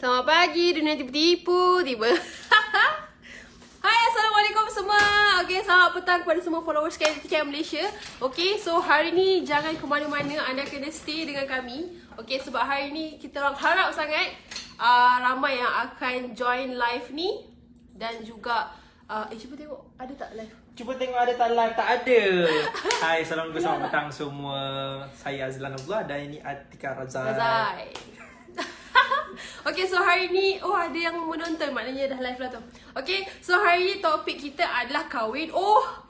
Selamat pagi, dunia tipu-tipu, tiba. Hai, Assalamualaikum semua. Okay, selamat petang kepada semua followers KLTK Malaysia. Okay, so hari ni jangan ke mana-mana, anda kena stay dengan kami. Okay, sebab hari ni kita orang harap sangat ramai yang akan join live ni. Dan juga, cuba tengok ada tak live? Cuba tengok ada tak live, tak ada. Hai, Assalamualaikum, selamat petang semua. Saya Azlan Abdullah dan ini Atika Razai. Okay, so hari ni ada yang menonton, maknanya dah live lah tu. Okay, so hari ni topik kita adalah kahwin.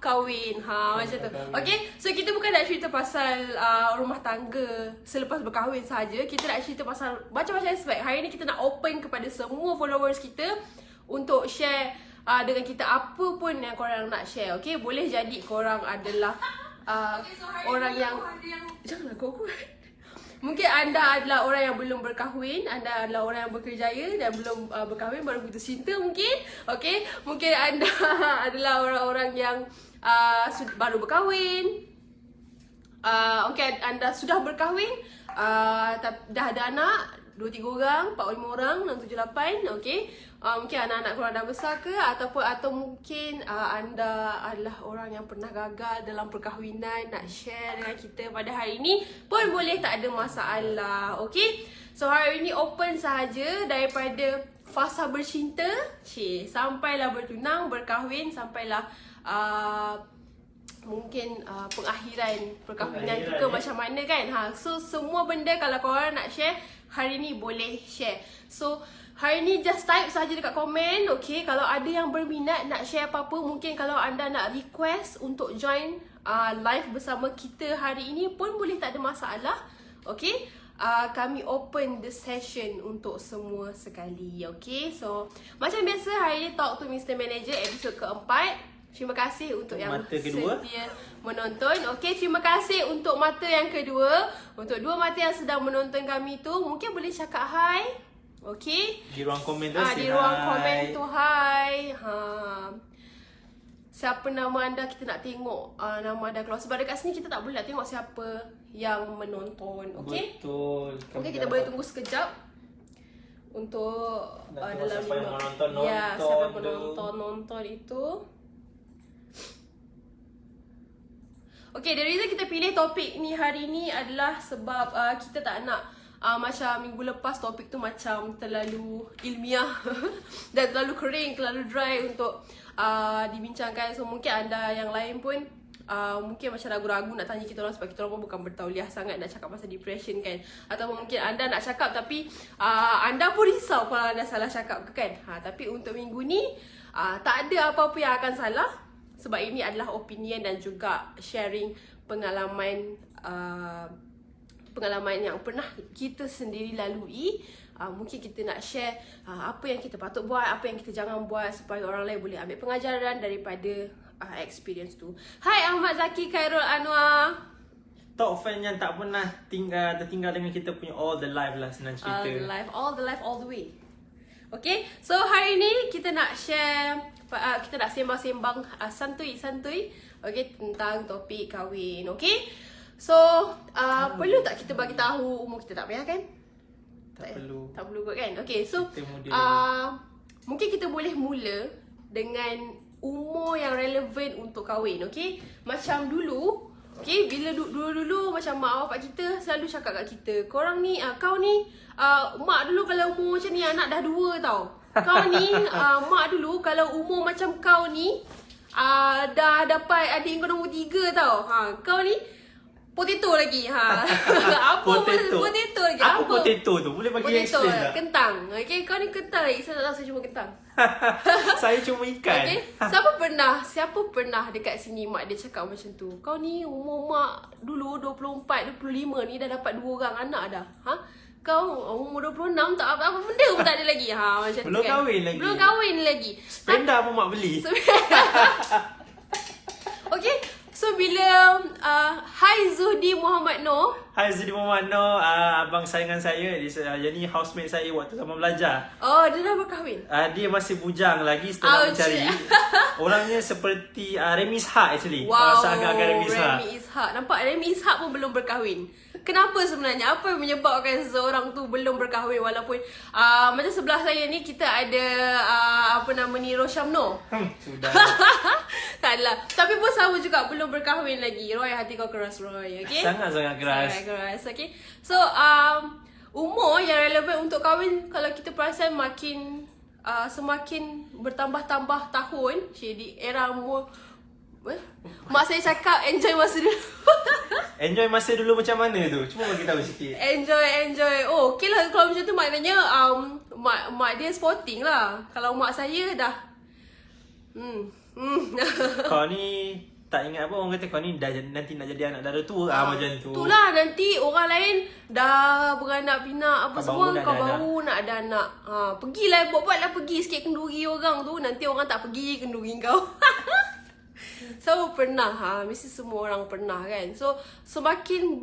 Kahwin. Macam tu. Okay, so kita bukan nak cerita pasal rumah tangga selepas berkahwin saja. Kita nak cerita pasal macam-macam aspek. Hari ni kita nak open kepada semua followers kita untuk share dengan kita apa pun yang korang nak share. Okay, boleh jadi korang adalah orang yang janganlah kau mungkin anda adalah orang yang belum berkahwin, anda adalah orang yang berkerjaya dan belum berkahwin, baru putus cinta mungkin. Okay, mungkin anda adalah orang-orang yang baru berkahwin. Okay, anda sudah berkahwin, dah ada anak, 2-3 orang, 4-5 orang, 6-7-8, okay. Mungkin anak-anak korang dah besar ke, atau mungkin anda adalah orang yang pernah gagal dalam perkahwinan, nak share dengan kita pada hari ini pun boleh, tak ada masalah, okay. So hari ini open sahaja daripada fasa bercinta, sampailah bertunang, berkahwin, sampailah mungkin pengakhiran perkahwinan tu ke macam mana kan. So semua benda kalau korang nak share hari ni boleh share. So hari ni just type saja dekat komen. Okay, kalau ada yang berminat nak share apa-apa, mungkin kalau anda nak request untuk join live bersama kita hari ini pun boleh, tak ada masalah. Okay, kami open the session untuk semua sekali. Okay, so macam biasa hari ni Talk to Mr. Manager episod keempat. Terima kasih untuk yang setia menonton. Okay, terima kasih untuk mata yang kedua. Untuk 2 mata yang sedang menonton kami tu, mungkin boleh cakap hi. Okay, di ruang komen tu di ruang komen tu hi. Siapa nama anda, kita nak tengok nama anda keluar. Sebab dekat sini kita tak boleh nak tengok siapa yang menonton. Okay, betul. Okay, kita boleh tunggu sekejap untuk dalam siapa yang menonton, siapa yang menonton itu. Okay, the reason kita pilih topik ni hari ni adalah sebab kita tak nak macam minggu lepas topik tu macam terlalu ilmiah dan terlalu kering, terlalu dry untuk dibincangkan. So mungkin anda yang lain pun mungkin macam ragu-ragu nak tanya kita orang, sebab kita orang pun bukan bertauliah sangat nak cakap pasal depression kan. Ataupun mungkin anda nak cakap tapi anda pun risau kalau anda salah cakap ke kan. Tapi untuk minggu ni tak ada apa-apa yang akan salah, sebab ini adalah opinion dan juga sharing pengalaman yang pernah kita sendiri lalui. Mungkin kita nak share apa yang kita patut buat, apa yang kita jangan buat, supaya orang lain boleh ambil pengajaran daripada experience tu. Hai Ahmad Zaki Khairul Anwar, Top fan yang tak pernah tertinggal dengan kita punya all the live lah, senang cerita. All the life, all the way. Okay, so hari ni kita nak share, kita nak sembang-sembang santuy-santuy, okay, tentang topik kahwin. Okay, so perlu tak kita bagi tahu umur kita? Tak payah kan? Tak perlu kot kan? Okay, so mungkin kita boleh mula dengan umur yang relevan untuk kahwin. Okay, macam dulu, okay, bila dulu macam mak bapak kita selalu cakap kat kita, korang ni, kau ni, mak dulu kalau umur macam ni anak dah 2 tau. Kau ni, mak dulu kalau umur macam kau ni, dah dapat adik kau nombor 3 tau. Kau ni potato lagi. Apa potato lagi? Apa potato tu? Boleh bagi potato explain tak? Kentang. Okay, kau ni kentang lagi. Saya tak tahu, saya cuma kentang. Saya cuma ikan. Okay, siapa pernah dekat sini mak dia cakap macam tu? Kau ni umur mak dulu 24, 25 ni dah dapat 2 orang anak dah. Kau umur 26 tak apa benda pun tak ada lagi. Macam belum tu kan. Belum kahwin lagi. Spenda pun mak beli. Okay, so bila Hai Zuhdi Muhammad Noor. Hai Zuhdi Muhammad Noor, abang sayangan saya. Dia ni housemate saya waktu zaman belajar. Oh, dia dah berkahwin? Dia masih bujang lagi setelah mencari. Orangnya seperti Remy Ishak actually. Wow, agak-agak Remy Ishak. Nampak Remy Ishak pun belum berkahwin. Kenapa sebenarnya? Apa yang menyebabkan seseorang tu belum berkahwin walaupun macam sebelah saya ni kita ada apa nama ni, Rosyamno. Sudah. Taklah. Tapi pun sama juga belum berkahwin lagi. Roy, hati kau keras Roy, okey? Sangat-sangat keras. Sangat keras, okey. So umur yang relevan untuk kahwin kalau kita perasan makin semakin bertambah-tambah tahun, di era umur mak saya cakap enjoy masa dulu. Enjoy masa dulu macam mana tu? Cuma bagi tahu sikit. Enjoy. Oh, okey lah kalau macam tu maknanya mak dia sporting lah. Kalau mak saya dah Kau ni tak ingat apa orang kata kau ni dah nanti nak jadi anak dara tua macam tu. Itulah nanti orang lain dah beranak pinak apa semua, kau baru nak ada anak. Pergilah buat-buatlah, pergi sikit kenduri orang tu, nanti orang tak pergi kenduri kau. So pernah mesti semua orang pernah kan. So semakin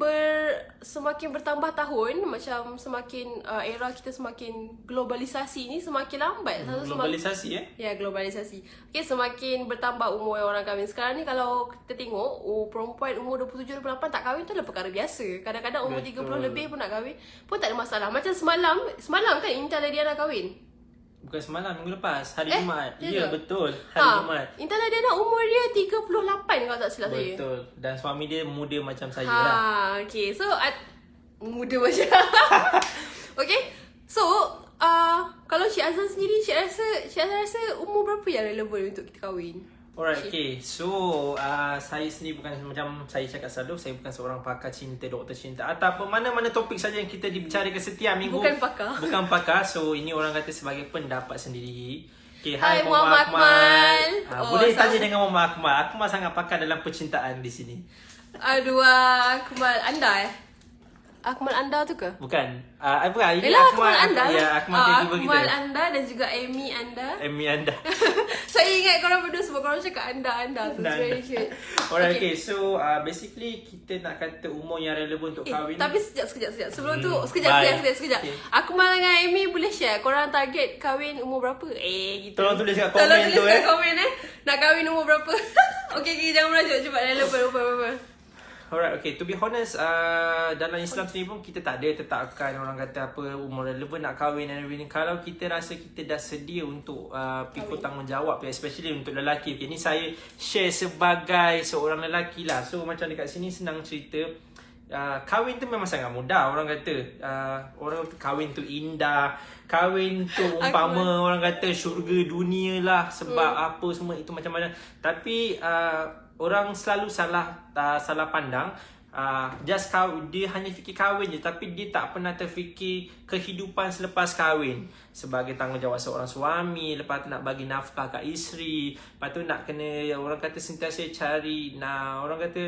bertambah tahun, macam semakin era kita semakin globalisasi ni semakin lambat. Globalisasi Ya, globalisasi. Okay, semakin bertambah umur orang kahwin. Sekarang ni kalau kita tengok, perempuan umur 27 28 tak kahwin tu adalah perkara biasa. Kadang-kadang umur 30 lebih pun nak kahwin pun tak ada masalah. Macam semalam kan Intan Ladiana kahwin. Bukan semalam, minggu lepas, hari Jumaat. Ya betul, hari Jumaat. Intan Ladiana umur dia 38 kalau tak silap saya. Betul. Dan suami dia muda macam saya lah. Okay, so muda macam. Okay, so kalau Cik Azan sendiri, Cik Azan rasa umur berapa yang relevan untuk kita kahwin? Alright, okay. So, saya sendiri bukan macam saya cakap selalu, saya bukan seorang pakar cinta, doktor cinta ataupun mana-mana topik saja yang kita dibicarakan setiap minggu. Bukan pakar. Bukan pakar. So, ini orang kata sebagai pendapat sendiri. Okay, Hai Muhammad Akmal. Boleh tanya dengan Muhammad Akmal. Akmal sangat pakar dalam percintaan di sini. Aduh, Akmal anda Akmal anda tu ke? Bukan. Bukan. Ini Akmal anda. Ya, Akmal tiba kita. Akmal anda dan juga Amy anda. Amy anda. Saya ingat korang berdua sebab korang cakap anda. Tu very cute. Alright, okay. So, basically kita nak kata umur yang relevan untuk kahwin. Tapi sekejap. Sebelum tu, sekejap. Okay. Akmal dengan Amy boleh share korang target kahwin umur berapa? Gitu. Tolong tulis kat komen tu komen nak kahwin umur berapa? Okay, jangan merajuk. Cepat relevan. Alright, okay. To be honest, dalam Islam sendiri pun kita tak ada tetapkan orang kata apa umur relevan nak kahwin dan everything. Kalau kita rasa kita dah sedia untuk pikul tanggungjawab, especially untuk lelaki. Okay, ni saya share sebagai seorang lelaki lah. So macam dekat sini senang cerita. Kahwin tu memang sangat mudah. Orang kata orang kata kahwin tu indah, kahwin tu umpama orang kata syurga dunia lah. Sebab apa semua itu macam mana. Tapi orang selalu salah pandang. Just kahwin, dia hanya fikir kahwin je, tapi dia tak pernah terfikir kehidupan selepas kahwin. Sebagai tanggungjawab seorang suami, lepas tu nak bagi nafkah kat isteri, lepas tu nak kena orang kata sentiasa cari orang kata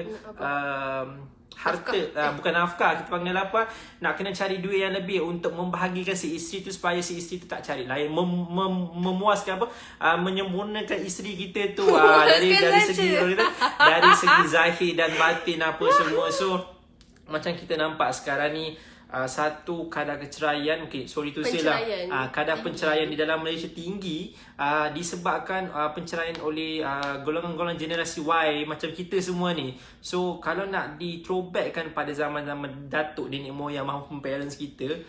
harta, bukan nafkah, kita panggil apa, nak kena cari duit yang lebih untuk membahagikan si isteri tu supaya si isteri tu tak cari lain, memuaskan apa, menyempurnakan isteri kita tu dari segi zahir dan batin apa semua. So macam kita nampak sekarang ni satu kadar keceraian, kadar penceraian di dalam Malaysia tinggi disebabkan penceraian oleh golongan-golongan generasi Y macam kita semua ni. So kalau nak di throwbackkan pada zaman-zaman datuk nenek moyang maupun parents kita,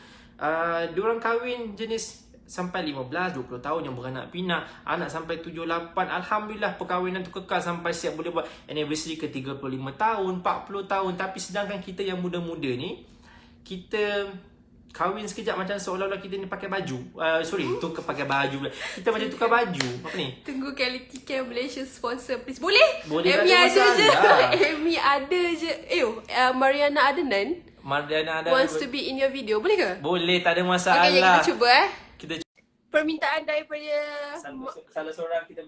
diorang kahwin jenis sampai 15-20 tahun yang beranak pinak, anak sampai 7-8. Alhamdulillah perkahwinan tu kekal sampai siap boleh buat anniversary ke 35 tahun, 40 tahun. Tapi sedangkan kita yang muda-muda ni, kita kahwin sekejap macam seolah-olah kita ni pakai baju. Pakai baju pula. Kita macam tukar baju. Apa ni? Tunggu Quality Care Malaysia sponsor please. Boleh? Boleh, Amy ada je. Amy ada je. Mariana Adenan wants to be in your video. Boleh ke? Boleh, tak ada masalah. Okay, kita cuba permintaan daripada salah seorang kita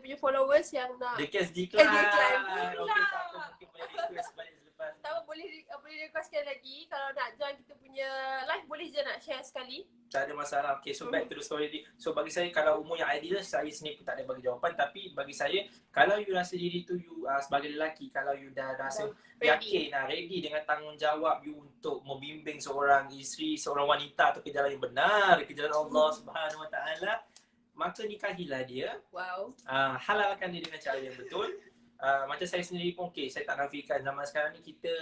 punya followers yang nak decline. Okay, tak apa, mungkin boleh request balik selepas. Tak apa, boleh requestkan lagi. Kalau nak join kita punya live, boleh je nak share sekali. Tak ada masalah. Okay, so back to the story. So bagi saya, kalau umur yang ideal, saya sendiri pun tak ada bagi jawapan. Tapi bagi saya, kalau you rasa diri tu you sebagai lelaki, kalau you dah rasa yakin, ready dengan tanggungjawab you untuk membimbing seorang isteri, seorang wanita tu ke jalan yang benar, ke jalan Allah Subhanahu Wa Taala, maka nikahilah dia. Halalkan dia dengan cara yang betul. Macam saya sendiri pun, saya tak nafikan zaman sekarang ni kita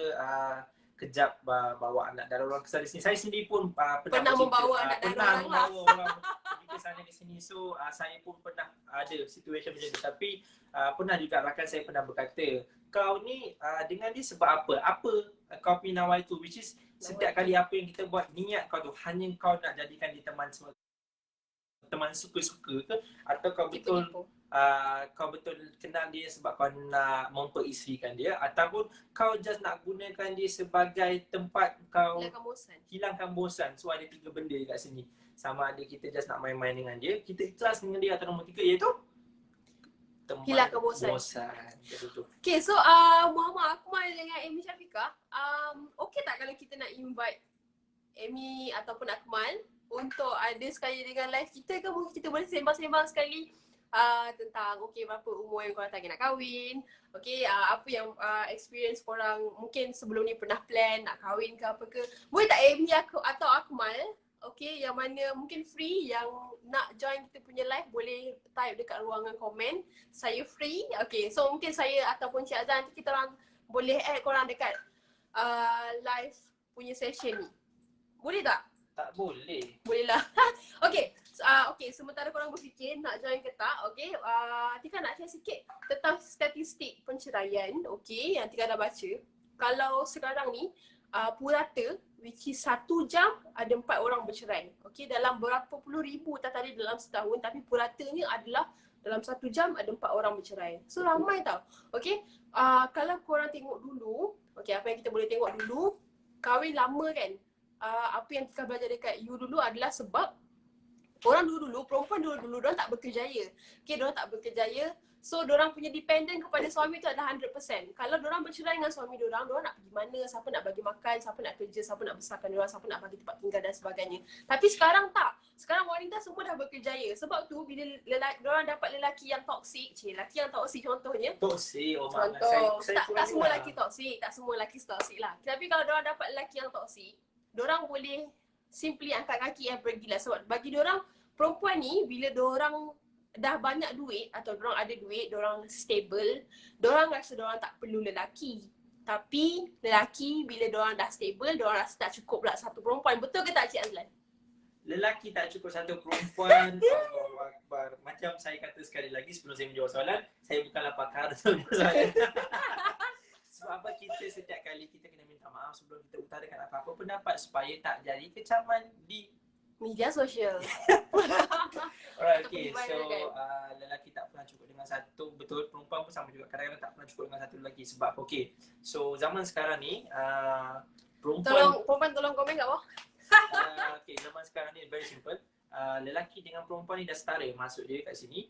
kejap bawa anak dari orang kesal di sini. Saya sendiri pun Pernah bercerita, membawa anak dari pernah orang lah. membawa orang pergi ke sana ke sini. So saya pun pernah ada situasi macam ni. Tapi pernah juga rakan saya pernah berkata, kau ni dengan dia sebab apa? Apa kau punya nawai tu? Which is setiap kali apa yang kita buat, niat kau tu hanya kau nak jadikan dia teman suka-suka ke, atau kau betul kau betul kenal dia sebab kau nak memperisterikan dia, ataupun kau just nak gunakan dia sebagai tempat kau hilangkan bosan. So ada 3 benda kat sini. Sama ada kita just nak main-main dengan dia, kita ikhlas dengan dia, atau nombor 3 iaitu hilangkan bosan. Okay, so Muhammad Akmal dengan Amy Syafiqah, okay tak kalau kita nak invite Amy ataupun Akmal untuk ada sekali dengan live kita, ke mungkin kita boleh sembang-sembang sekali tentang okay, berapa umur yang korang nak kahwin, okay, apa yang experience korang mungkin sebelum ni pernah plan nak kahwin ke apa ke. Boleh tak Amy atau Akmal, okay, yang mana mungkin free, yang nak join kita punya live boleh type dekat ruangan komen, saya free. Okay, so mungkin saya ataupun Cik Azhar nanti kita orang boleh add korang dekat live punya session ni. Boleh tak? Tak boleh. Boleh lah. Okay. Okay, sementara korang berfikir nak join ke tak, okay, Tika nak share sikit tentang statistik penceraian, okay, yang Tika dah baca. Kalau sekarang ni, purata, which is 1 jam ada 4 orang bercerai. Okay, dalam berapa puluh ribu tadi dalam setahun, tapi puratanya adalah dalam 1 jam ada 4 orang bercerai. So ramai tau. Okay, kalau korang tengok dulu, okay, apa yang kita boleh tengok dulu, kahwin lama kan, apa yang kita belajar dekat you dulu adalah sebab orang dulu-dulu, perempuan dulu-dulu, diorang tak berkerjaya. Okay, diorang tak berkerjaya. So, diorang punya dependent kepada suami tu adalah 100%. Kalau diorang bercerai dengan suami diorang, diorang nak pergi mana, siapa nak bagi makan, siapa nak kerja, siapa nak besarkan diorang, siapa nak bagi tempat tinggal dan sebagainya. Tapi sekarang tak. Sekarang wanita semua dah berkerjaya. Sebab tu, bila diorang dapat lelaki yang toksik, lelaki yang toksik contohnya. Toksik, contoh, tak semua lelaki toksik, tak semua lelaki toksik lah. Tapi kalau diorang dapat lelaki yang toksik, diorang boleh simply angkat kaki and pergilah. Sebab bagi diorang, perempuan ni bila diorang dah banyak duit atau diorang ada duit, diorang stable, diorang rasa diorang tak perlu lelaki. Tapi lelaki bila diorang dah stable, diorang rasa tak cukup pula satu perempuan. Betul ke tak Cik Azlan? Lelaki tak cukup satu perempuan. Allahu Akbar. Macam saya kata sekali lagi sebelum saya menjawab soalan, saya bukanlah pakar dalam soalan. Sebab apa kita setiap kali kita kena minta maaf sebelum kita utarakan apa-apa pendapat supaya tak jadi kecaman di media sosial. Alright, okay. So lelaki tak pernah cukup dengan satu, betul, perempuan pun sama juga. Kadang-kadang tak pernah cukup dengan satu lelaki. Sebab okay, so zaman sekarang ni perempuan tolong komen kat bawah. okay, zaman sekarang ni very simple. Lelaki dengan perempuan ni dah setara. Maksud dia kat sini,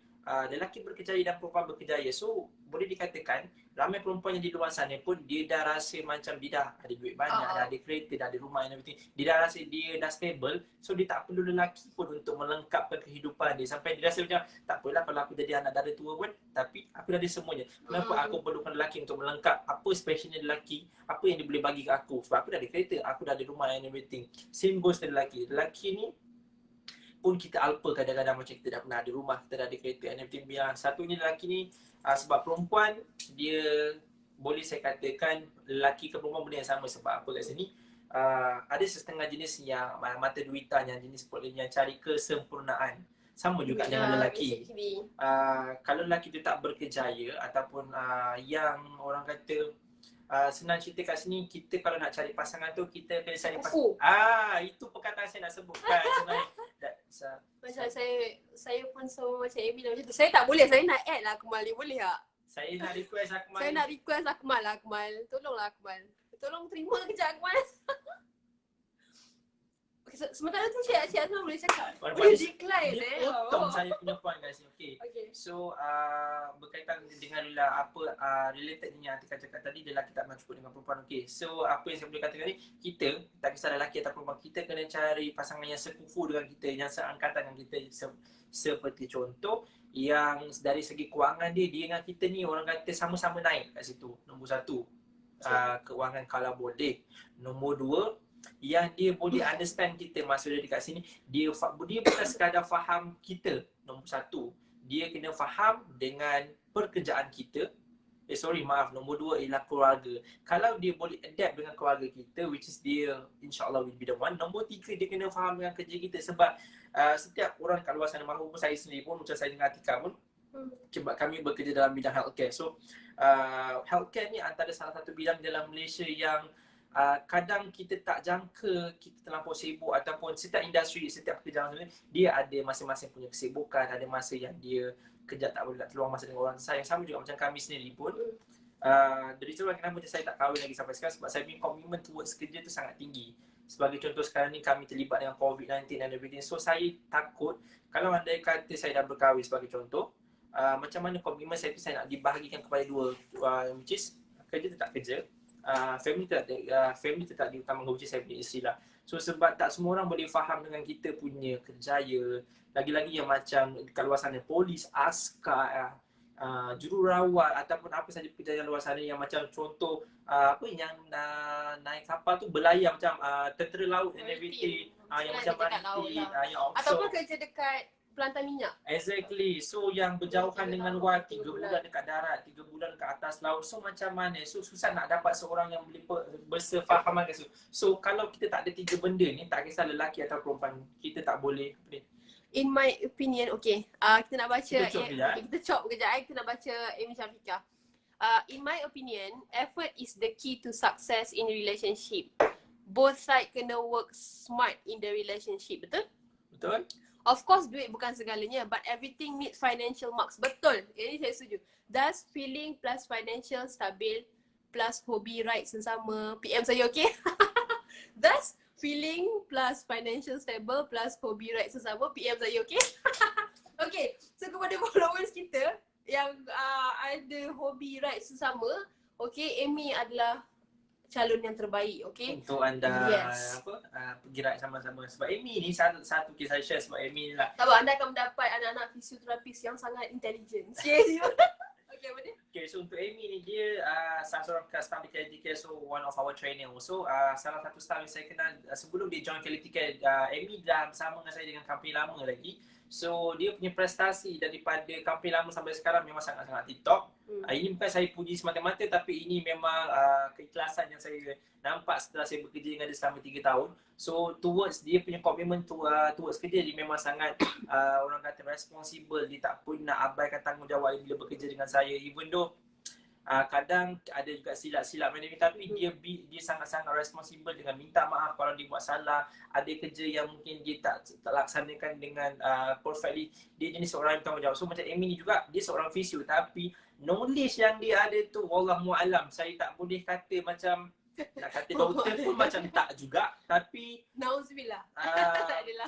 lelaki berkejaya dan perempuan berkejaya. So boleh dikatakan ramai perempuan yang di luar sana pun dia dah rasa macam dia dah ada duit banyak, dah ada kereta, dah ada rumah and everything. Dia dah rasa dia dah stable. So dia tak perlu lelaki pun untuk melengkapkan kehidupan dia. Sampai dia rasa macam tak apalah kalau aku jadi anak dara tua pun, tapi aku dah ada semuanya. Kenapa aku perlukan lelaki untuk melengkap? Apa specialnya lelaki? Apa yang dia boleh bagi ke aku? Sebab aku dah ada kereta, aku dah ada rumah and everything. Same goes to lelaki. Lelaki ni pun kita alpa kadang-kadang macam kita dah pernah ada rumah, kita dah ada kereta and everything. Yang satunya lelaki ni sebab perempuan dia boleh saya katakan lelaki ke perempuan benda yang sama. Sebab apa kat sini ada setengah jenis yang mata duitan, yang jenis yang cari kesempurnaan. Sama juga dengan lelaki. Kalau lelaki tu tak berkejaya ataupun yang orang kata senang cerita kat sini, kita kalau nak cari pasangan tu kita kena cari pasangan. Itu perkataan saya nak sebutkan sebenarnya. Macam saya pun sama macam Amy macam tu. Saya tak boleh, saya nak add lah Akmal ni, boleh tak? Saya nak request Akmal. Saya nak request Akmal lah Akmal. Tolonglah Akmal. Tolong terima kejap Akmal. Okay, sementara tu Cik Azlan boleh cakap. Boleh decline dia potong saya punya point kat sini. Okay. So berkaitan dengan apa relatednya yang Atika cakap tadi, lelaki tak pernah cukup dengan perempuan. Okay. So apa yang saya boleh katakan ni, kita tak kisah lelaki atau perempuan, kita kena cari pasangan yang sekufu dengan kita, yang seangkatan dengan kita. Seperti contoh yang dari segi kewangan dia dengan kita ni orang kata sama-sama naik kat situ. Nombor 1, kewangan kalau boleh. Nombor 2, yang dia boleh understand kita. Maksud dia dekat sini, dia bukan sekadar faham kita. Nombor 1, dia kena faham dengan pekerjaan kita. maaf, nombor 2 ialah keluarga. Kalau dia boleh adapt dengan keluarga kita, which is dia insyaAllah will be the one. Nombor 3, dia kena faham dengan kerja kita. Sebab setiap orang kat luar sana, mahu saya sendiri pun, macam saya dengan Atika pun, sebab kami bekerja dalam bidang healthcare. So, healthcare ni antara salah satu bidang dalam Malaysia yang kadang kita tak jangka kita terlampau sibuk, ataupun setiap industri, setiap pekerjaan sebenarnya, dia ada masing-masing punya kesibukan, ada masa yang dia kerja tak boleh nak keluar masa dengan orang sayang. Sama juga macam kami sendiri pun. The reason why kenapa saya tak kahwin lagi sampai sekarang, sebab saya punya commitment towards kerja tu sangat tinggi. Sebagai contoh sekarang ni kami terlibat dengan COVID-19 dan everything. So saya takut kalau andai kata saya dah berkahwin sebagai contoh, macam mana komitmen saya tu saya nak dibahagikan kepada dua, which is kerja tetap kerja, family tetap diutamakan, which is saya punya isteri lah. So sebab tak semua orang boleh faham dengan kita punya kerjaya, lagi-lagi yang macam kat luar sana polis, askar, jururawat ataupun apa saja pekerjaan luar sana yang macam contoh apa yang naik kapal tu berlayar macam tentera laut and everything, yang macam maritim, yang offshore ataupun kerja dekat pelantar minyak. Exactly. So yang berjauhan dengan luar 3 bulan dekat darat, 3 bulan dekat atas laut. So macam mana? So susah nak dapat seorang yang boleh bersefahaman dengan so kalau kita tak ada 3 benda ni, tak kisah lelaki atau perempuan, kita tak boleh In my opinion, okay, kita nak baca, kita chop kejap, kita nak baca Amy Syafiqah. In my opinion, effort is the key to success in relationship. Both side kena work smart in the relationship, betul? Betul. Of course, duit bukan segalanya, but everything needs financial marks. Betul, ini saya setuju. Thus, feeling plus financial stabil plus hobi right sesama. PM saya okay? Thus, feeling plus financial stable plus hobi right sesama. PM saya okay? Okay, so kepada followers kita yang ada hobi right sesama, okay, Amy adalah calon yang terbaik, okay? Untuk anda pergi ride sama-sama. Sebab Amy ni satu kisah share sebab Amy ni lah. Tak apa, anda akan mendapat anak-anak fisioterapis yang sangat intelligent. Okay, apa dia? Okay, so untuk Amy ni dia salah seorang bekas staff di Quality Care, so one of our trainer also. Salah satu staff yang saya kenal sebelum dia join Quality Care, Amy dah bersama dengan saya dengan company lama lagi. So dia punya prestasi daripada company lama sampai sekarang memang sangat-sangat tip-top. Ini bukan saya puji semata-mata, tapi ini memang keikhlasan yang saya nampak setelah saya bekerja dengan dia selama 3 tahun. So towards dia punya commitment towards kerja, dia memang sangat orang kata responsible. Dia tak pun nak abaikan tanggungjawab bila bekerja dengan saya. Even though kadang ada juga silap-silap macam ni, tapi dia sangat-sangat responsible dengan minta maaf kalau dia buat salah. Ada kerja yang mungkin dia tak laksanakan dengan perfectly. Dia jenis seorang yang bertanggungjawab. So macam Amy ni juga, dia seorang fisio, tapi knowledge yang dia ada tu wallahualam, saya tak boleh kata macam nak kata doktor pun macam tak juga, tapi Nauzubillah.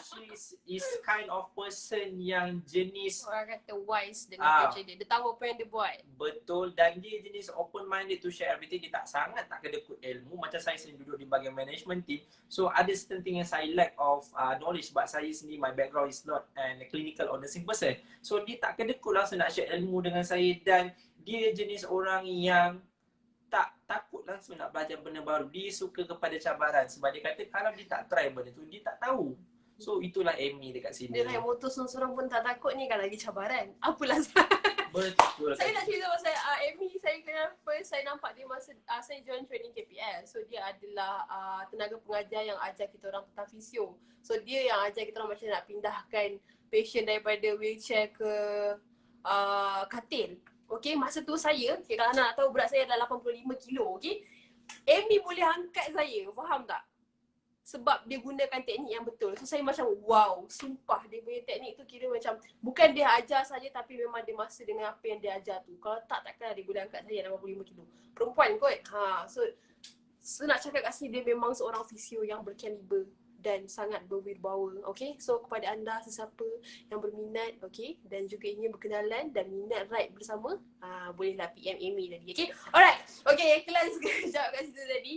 she is kind of person yang jenis orang kata wise dengan kerja dia. Dia tahu apa yang dia buat. Betul, dan dia jenis open minded to share everything. Dia tak sangat tak kedekut ilmu. Macam saya sendiri duduk di bahagian management team, so ada certain thing yang saya lack of knowledge, sebab saya sendiri my background is not an clinical or nursing person. So dia tak kedekut langsung nak share ilmu dengan saya, dan dia jenis orang yang tak takut langsung nak belajar benda baru. Dia suka kepada cabaran, sebab dia kata kalau dia tak try benda tu, dia tak tahu. So itulah Amy dekat sini. Dia naik motor seorang-seorang pun tak takut ni, kalau lagi cabaran. Apalah betul. Saya nak cerita pasal Amy, saya kenal first, saya nampak dia masa saya join training KPL. So dia adalah tenaga pengajar yang ajar kita orang tentang fisio. So dia yang ajar kita orang macam nak pindahkan patient daripada wheelchair ke katil. Okay, masa tu saya, okay, kalau nak tahu berat saya adalah 85 kilo, okay. Amy boleh angkat saya, faham tak? Sebab dia gunakan teknik yang betul. So saya macam wow, sumpah dia punya teknik tu kira macam bukan dia ajar saja, tapi memang dia masa dengan apa yang dia ajar tu. Kalau takkan dia boleh angkat saya 85 kilo. Perempuan kot. So nak cakap kat sini, dia memang seorang fisio yang berkaliber dan sangat berwibawa. Okay, so kepada anda sesiapa yang berminat, okay, dan juga ingin berkenalan dan minat ride bersama, bolehlah PM Amy tadi. Okay, alright. Okay, kelas sekejap kat situ tadi.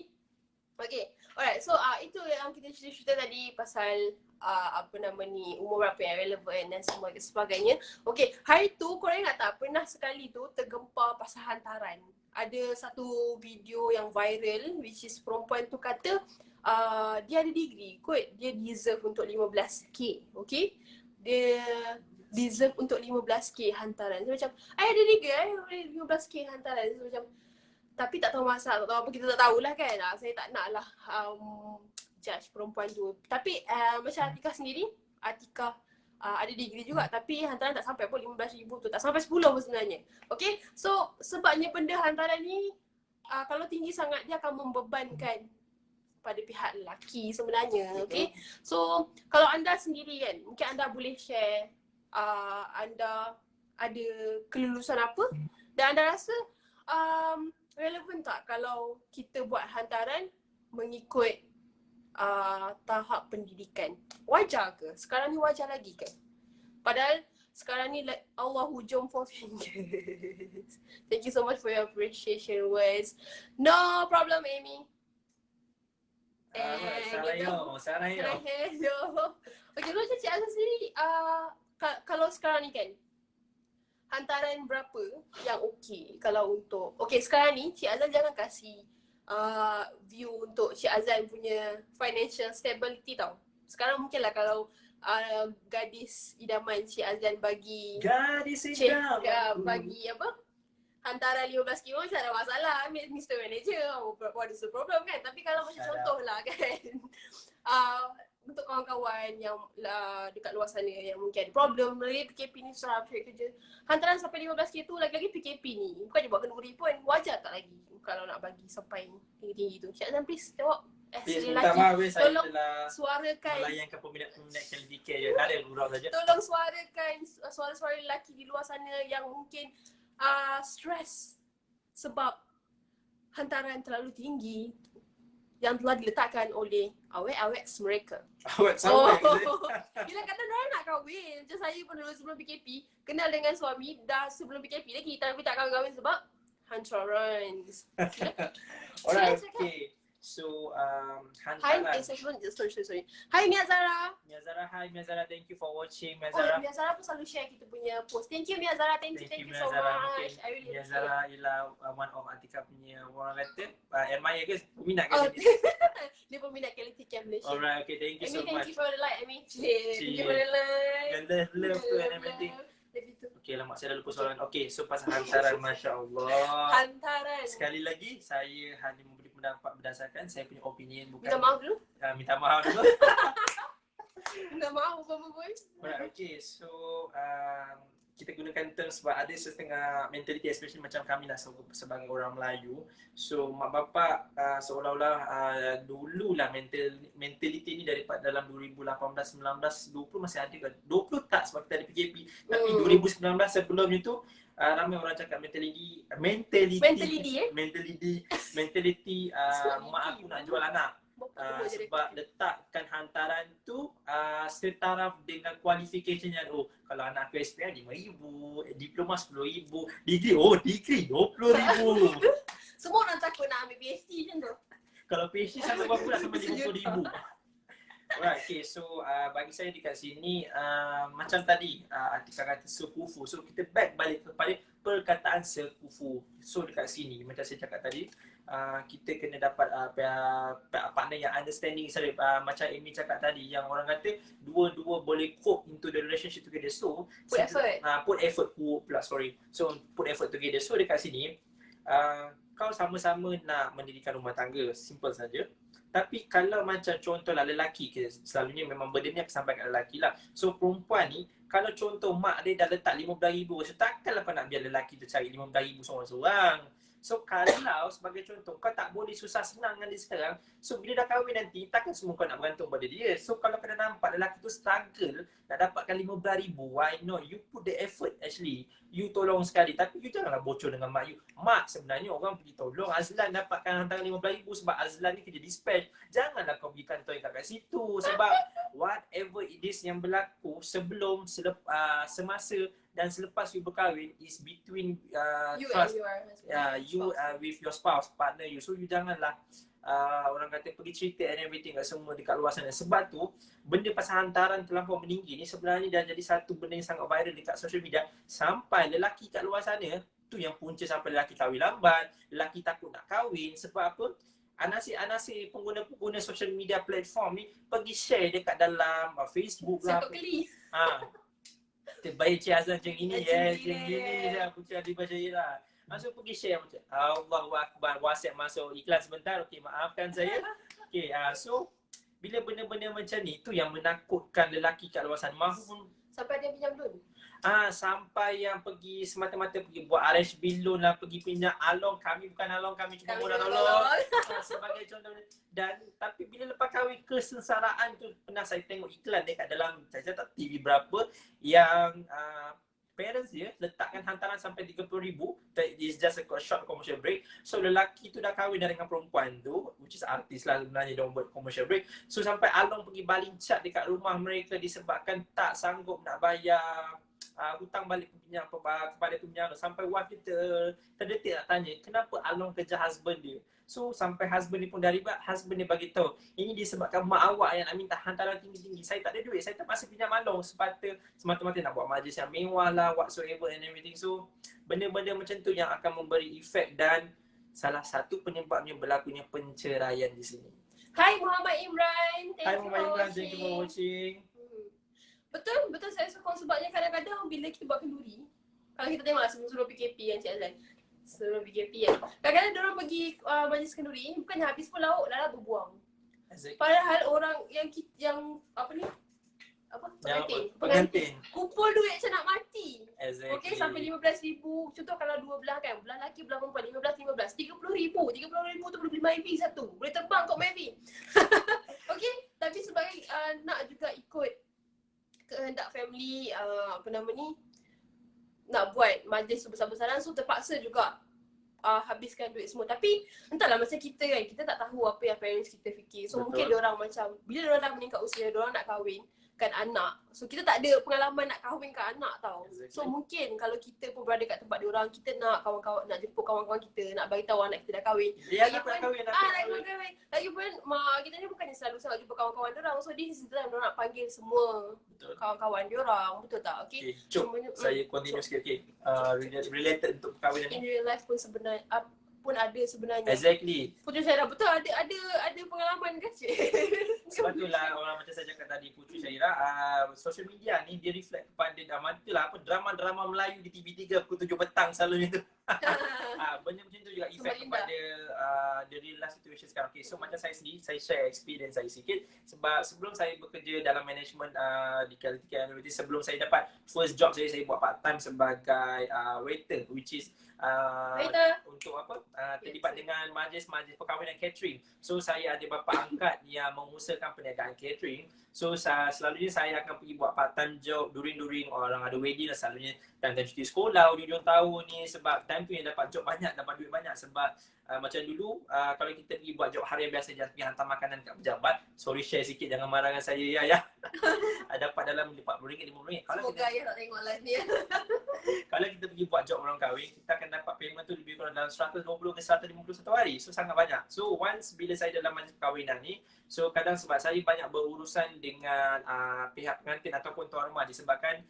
Okay, alright. So itu yang kita cerita tadi pasal apa nama ni, umur berapa yang relevan dan sebagainya. Okay, hari tu korang ingat tak, pernah sekali tu tergempar pasal hantaran. Ada satu video yang viral, which is perempuan tu kata dia ada degree kot, dia deserve untuk 15k, okay. Dia deserve untuk 15k hantaran. So macam, ada juga 15k hantaran. So macam, tapi tak tahu masalah, tak tahu apa, kita tak tahulah kan. Saya tak nak lah judge perempuan tu. Tapi macam Atika sendiri, Atika ada degree juga tapi hantaran tak sampai pun 15,000 tu. Tak sampai 10 pun sebenarnya. Okay, so sebabnya benda hantaran ni kalau tinggi sangat dia akan membebankan pada pihak lelaki sebenarnya. Okay, so kalau anda sendiri kan, mungkin anda boleh share anda ada kelulusan apa dan anda rasa relevan tak kalau kita buat hantaran mengikut tahap pendidikan? Wajar ke? Sekarang ni wajar lagi kan? Padahal sekarang ni like Allah hujung 4 fingers. Thank you so much for your appreciation words. No problem, Amy. Sarayo. Okay, macam Cik Azhar sendiri, kalau sekarang ni kan, hantaran berapa yang okey kalau untuk, okay sekarang ni Cik Azhar jangan kasih view untuk Cik Azan punya financial stability tau. Sekarang mungkin lah kalau gadis idaman Cik Azan bagi bagi apa, hantaran 15 kilo macam ada masalah, Mr. Manager, what is the problem kan. Tapi kalau macam contoh lah kan untuk kawan-kawan yang dekat luar sana yang mungkin ada problem, lagi PKP ni susah cari kerja, hantaran sampai 15k tu lagi-lagi PKP ni bukan dia buat kenduri pun, wajar tak lagi kalau nak bagi sampai tinggi-tinggi tu. Cik Azan please jawab. Lelaki, tolong suarakan melayankan peminat-peminat KLDK je, tak ada gurau saja. Tolong suarakan suara-suara lelaki di luar sana yang mungkin stres sebab hantaran terlalu tinggi yang telah diletakkan oleh awek-awek mereka. Awek sampai Bila kata diorang nak kahwin, macam saya pun dulu sebelum PKP kenal dengan suami dah sebelum PKP lagi, tapi tak kahwin-kahwin sebab hantaran. Alright, okay. So, hantaran. Hi, sorry. Hi Mia Zara. Hi Mia Zara, thank you for watching Mia Oh, Zara. Mia Zara pun selalu share kita punya post. Thank you Mia Zara, thank you Mia so Zara. much. I really Mia appreciate Zara ialah one of Atika punya orang kata admire ke peminat Oh, ke? dia peminat quality cam Malaysia. Alright, okay, thank you so Thank much. you for the like, Amy. Thank you for the like. And love tu and everything. Okay lah, mak saya dah lupa soalan. Okay, so pasal hantaran, Masya Allah. Hantaran. Sekali lagi, saya hanya memberi pendapat berdasarkan saya punya opinion, bukan. Minta maaf dulu. Minta maaf dulu. Minta maaf apa-apa pun. Alright, okay, so kita gunakan term sebab ada setengah mentality, especially macam kami lah sebagai orang Melayu. So mak bapak seolah-olah dululah mentality ni daripada dalam 2018, 19, 20 masih ada ke? 20 tak sebab kita ada PKP. Tapi 2019 sebelumnya tu ramai orang cakap mentality mak aku nak jual anak. Sebab letakkan hantaran tu setaraf dengan qualification yang kalau anak aku SPM 5,000, diploma 10,000, degree 20,000. Semua orang takut nak ambil PhD macam tu. Kalau PhD sampai berapa dah sampai 50,000. Alright, okay, so bagi saya dekat sini macam tadi Atika kata sekufu. So kita back balik kepada perkataan sekufu. So dekat sini macam saya cakap tadi, kita kena dapat partner yang understanding. Macam Amy cakap tadi, yang orang kata dua-dua boleh cope into the relationship together. So put effort together. So dekat sini kau sama-sama nak mendirikan rumah tangga, simple saja. Tapi kalau macam contohlah lelaki ke, selalunya memang burden ni akan sampai kat lelaki lah. So perempuan ni, kalau contoh mak dia dah letak 15,000, so takkanlah kau nak biar lelaki tu cari 15,000 seorang-seorang. So kalau sebagai contoh, kau tak boleh susah senang dengan dia sekarang, so bila dah kahwin nanti, takkan semua kau nak bergantung pada dia. So kalau kau dah nampak lelaki tu struggle nak dapatkan 15,000, why not? You put the effort actually. You tolong sekali, tapi you janganlah bocor dengan mak you. Mak sebenarnya orang pergi tolong Azlan dapatkan hantaran 15,000 sebab Azlan ni kerja dispatch. Janganlah kau pergi kantoi kat situ sebab whatever it is yang berlaku sebelum, semasa dan selepas you berkahwin is between you trust, and you with your spouse, partner you. So you janganlah orang kata pergi cerita and everything kat semua dekat luar sana. Sebab tu benda pasal hantaran terlampau meninggi ni sebenarnya dah jadi satu benda yang sangat viral dekat social media. Sampai lelaki kat luar sana tu yang punca sampai lelaki kahwin lambat, lelaki takut nak kahwin. Sebab apa? Anasir pengguna-pengguna social media platform ni pergi share dekat dalam Facebook lah. Terbaik Cik Azlan macam ini Macam ya. gini. Macam gini je Putri Adibah Syairah. Langsung pergi share macam Allahu Akbar. WhatsApp masuk iklan sebentar. Okey, maafkan saya. Okey, so bila benda-benda macam ni tu yang menakutkan lelaki kat luar sana. Mahu Sampai dia pinjam loan. sampai yang pergi semata-mata pergi buat RHB loan lah, pergi pinjam along. Kami bukan along, kami cuma murah tolong. Sebagai contoh. Dan tapi bila lepas kahwin kesengsaraan tu, pernah saya tengok iklan dekat dalam saya tak TV berapa yang parents dia letakkan hantaran sampai 30,000. It's just a short commercial break. So lelaki tu dah kahwin dah dengan perempuan tu, which is artis lah sebenarnya, dia buat commercial break. So sampai along pergi baling cat dekat rumah mereka disebabkan tak sanggup nak bayar hutang balik pinjam kepada pinjam. Sampai wife dia terdetik nak tanya kenapa Along kerja husband dia. So sampai husband ni pun dah ribet, husband dia bagi tahu ini disebabkan mak awak yang nak minta hantaran tinggi-tinggi. Saya tak ada duit, saya terpaksa pinjam Along semata-mata nak buat majlis yang mewah lah, whatsoever and everything. So benda-benda macam tu yang akan memberi efek dan salah satu penyebabnya berlakunya penceraian di sini. Hai Muhammad Imran. Hai Muhammad Imran, thank you for watching. Betul saya sokong sebabnya kadang-kadang bila kita buat kenduri, kalau kita tengoklah sebelum PKP yang Cik Azlan, sebelum PKP kan, kadang-kadang diorang pergi majlis kenduri, bukannya habis pun lauk dah lah berbuang. Padahal orang yang pengantin kumpul duit macam nak mati. Okey, sampai 15,000. Contoh kalau dua belah kan, belah lelaki belah perempuan, 15, 30,000 tu boleh beli MyV satu, boleh terbang kot MyV. Okey, tapi sebagai nak juga ikut kehendak family, nak buat majlis besar-besaran, so terpaksa juga habiskan duit semua. Tapi entahlah, macam kita kan, kita tak tahu apa yang parents kita fikir. So betul. Mungkin diorang macam bila diorang dah meningkat usia, diorang nak kahwin kan anak. So kita tak ada pengalaman nak kahwinkan anak tau. Exactly. So mungkin kalau kita pun berada kat tempat diorang, kita nak kawan-kawan, nak jemput kawan-kawan kita, nak bagi tahu anak kita dah kahwin. Ya, nak kahwin. Lagipun kita ni bukannya selalu sangat jumpa kawan-kawan diorang. So this is the time diorang nak panggil semua kawan-kawan diorang. Betul tak? Okay. Cuk, saya continue sikit. Okay. Related untuk perkahwinan ni. In real life pun sebenarnya ada sebenarnya. Exactly. Putri Syairah, betul ada pengalaman ke cik? Sebab itulah orang macam saya cakap tadi, Putri Syairah, social media ni dia reflect kepada drama-drama Melayu di TV3 pukul 7 petang selalunya tu. Benda macam tu juga effect kepada the real life situation sekarang. Okay, so macam saya sendiri, saya share experience saya sikit. Sebab sebelum saya bekerja dalam management di Quality Care Analytics, sebelum saya dapat first job saya buat part time sebagai waiter, which is untuk apa? Terlibat dengan majlis perkahwinan catering. So saya ada bapa angkat yang mengusahakan perniagaan catering. So selalunya saya akan pergi buat part time job during orang ada wedding lah, selalunya time cuti sekolah, hujung tahun ni. Sebab time tu yang dapat job banyak, dapat duit banyak. Sebab macam dulu kalau kita pergi buat job harian biasa, just pergi hantar makanan kat pejabat. Sorry share sikit, jangan marah dengan saya ya. Dapat dalam RM40, RM50. Semoga ayah tak tengok live ni. Kalau kita pergi buat job orang kahwin, kita akan dapat payment tu lebih kurang dalam 120 ke 150 satu hari. So sangat banyak. So once bila saya dalam majlis perkahwinan ni, so kadang sebab saya banyak berurusan dengan pihak pengantin ataupun tuan rumah, disebabkan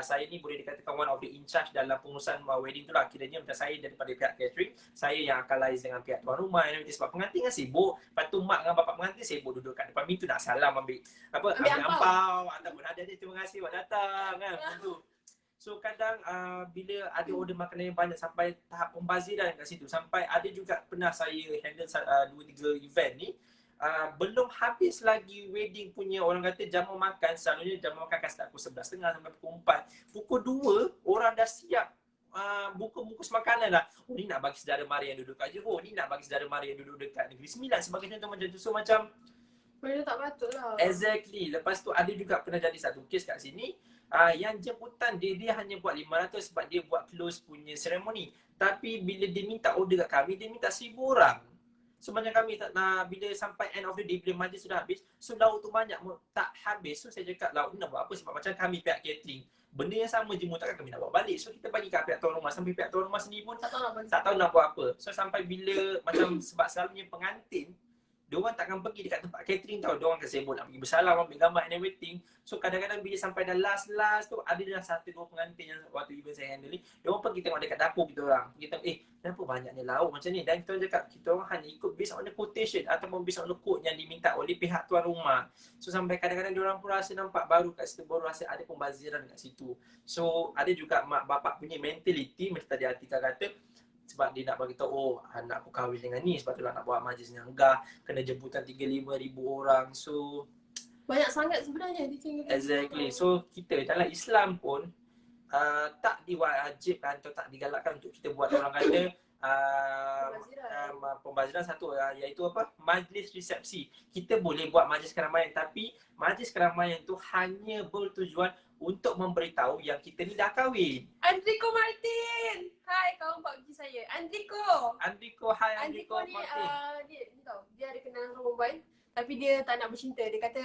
saya ni boleh dikatakan one of the in charge dalam pengurusan wedding tu lah. Kiranya macam saya daripada pihak catering, saya yang akan liaise dengan pihak tuan rumah. Sebab pengantin kan sibuk, lepas tu mak dengan bapak pengantin sibuk duduk kat depan pintu nak salam, ambil ampau ataupun ada terima kasih awak datang kan, macam tu. So kadang bila ada order makanan yang banyak sampai tahap pembaziran kat situ, sampai ada juga pernah saya handle 2-3 event ni, belum habis lagi wedding punya orang kata jamu makan. Selalunya jamu makan akan start pukul 11.30 sampai pukul 4. Pukul 2 orang dah siap bungkus makanan lah. Oh ni nak bagi saudara mara yang duduk kat Johor, ni nak bagi saudara mara yang duduk dekat Negeri Sembilan sebagai contoh macam tu. So macam benda tak patut lah. Exactly. Lepas tu ada juga pernah jadi satu kes kat sini, yang jemputan dia hanya buat 500 sebab dia buat close punya seremoni. Tapi bila dia minta order kat kami, dia minta 1,000 orang. So macam kami tak nak, bila sampai end of the day, bila majlis sudah habis, so lauk tu banyak tak habis. So saya cakap lauk ni nak buat apa? Sebab macam kami pihak catering, benda yang sama je takkan kami nak bawa balik. So kita bagi kat pihak tuan rumah, sampai pihak tuan rumah sendiri pun tak tahu nak buat apa. So sampai bila macam sebab selalunya pengantin diorang takkan pergi dekat tempat catering tau. Diorang akan sibuk nak pergi bersalam, ambil gambar and everything. So kadang-kadang bila sampai dah last tu, ada dah 1-2 pengantin yang waktu event saya handle ni, diorang pergi tengok dekat dapur kita orang. Kita tengok, kenapa banyaknya lauk macam ni? Dan kita orang cakap, kita orang hanya ikut based on the quotation ataupun based on the code yang diminta oleh pihak tuan rumah. So sampai kadang-kadang diorang pun rasa nampak baru kat situ, baru rasa ada pembaziran kat situ. So ada juga mak bapak punya mentality, macam tadi Atika kata, sebab dia nak bagi tahu, anak aku kahwin dengan ni, sebab tu lah nak buat majlis nyanggah, kena jemputan 3-5 ribu orang. So banyak sangat sebenarnya exactly. So kita dalam Islam pun tak diwajibkan atau tak digalakkan untuk kita buat orang kata pembaziran satu, iaitu apa? Majlis resepsi. Kita boleh buat majlis keramaian, tapi majlis keramaian tu hanya bertujuan untuk memberitahu yang kita ni dah kahwin. Andriko Martin. Hai kawan Pak Uji saya. Andriko, Hai Andriko Andriko ni Martin. dia ni tahu, dia ada kenal perempuan tapi dia tak nak bercinta. Dia kata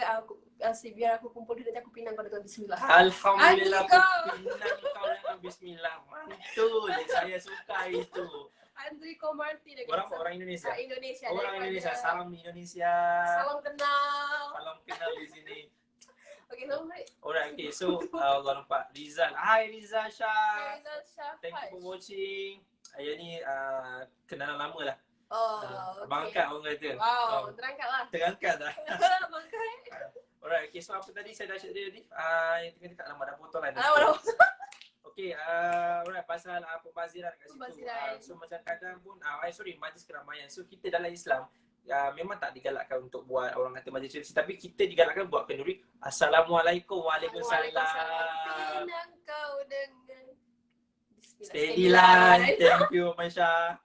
biar aku kumpul dia, nanti aku pinang kau dengan bismillah. Alhamdulillah, Andriko. pinang kau dengan bismillah. Mantul. Saya suka itu. Andriko Martin. Orang Indonesia. Indonesia. Orang Indonesia. Salam Indonesia. Salam kenal. Salam kenal di sini. Okay, salam baik. Alright, okay. So, Allah nampak Rizal. Hai Rizal Shah. Rizal Shah. Thank you for watching. Ayah ni kenalan lama lah. Oh, Abang okay. angkat orang kata. Wow, terangkat lah. Terangkat dah. Abang angkat. Alright, okay. So, apa tadi saya dah cakap dia tadi? Yang tengah dekat lama dah potong lah. Okay, alright, pasal pembaziran kat situ. So, macam kadang pun, majlis keramaian. So, kita dalam Islam, memang tak digalakkan untuk buat orang kata majlis resepsi, tapi kita digalakkan buat kenduri. Assalamualaikum, waalaikumsalam. Pinang kau dengan Steady line. Thank you Masya.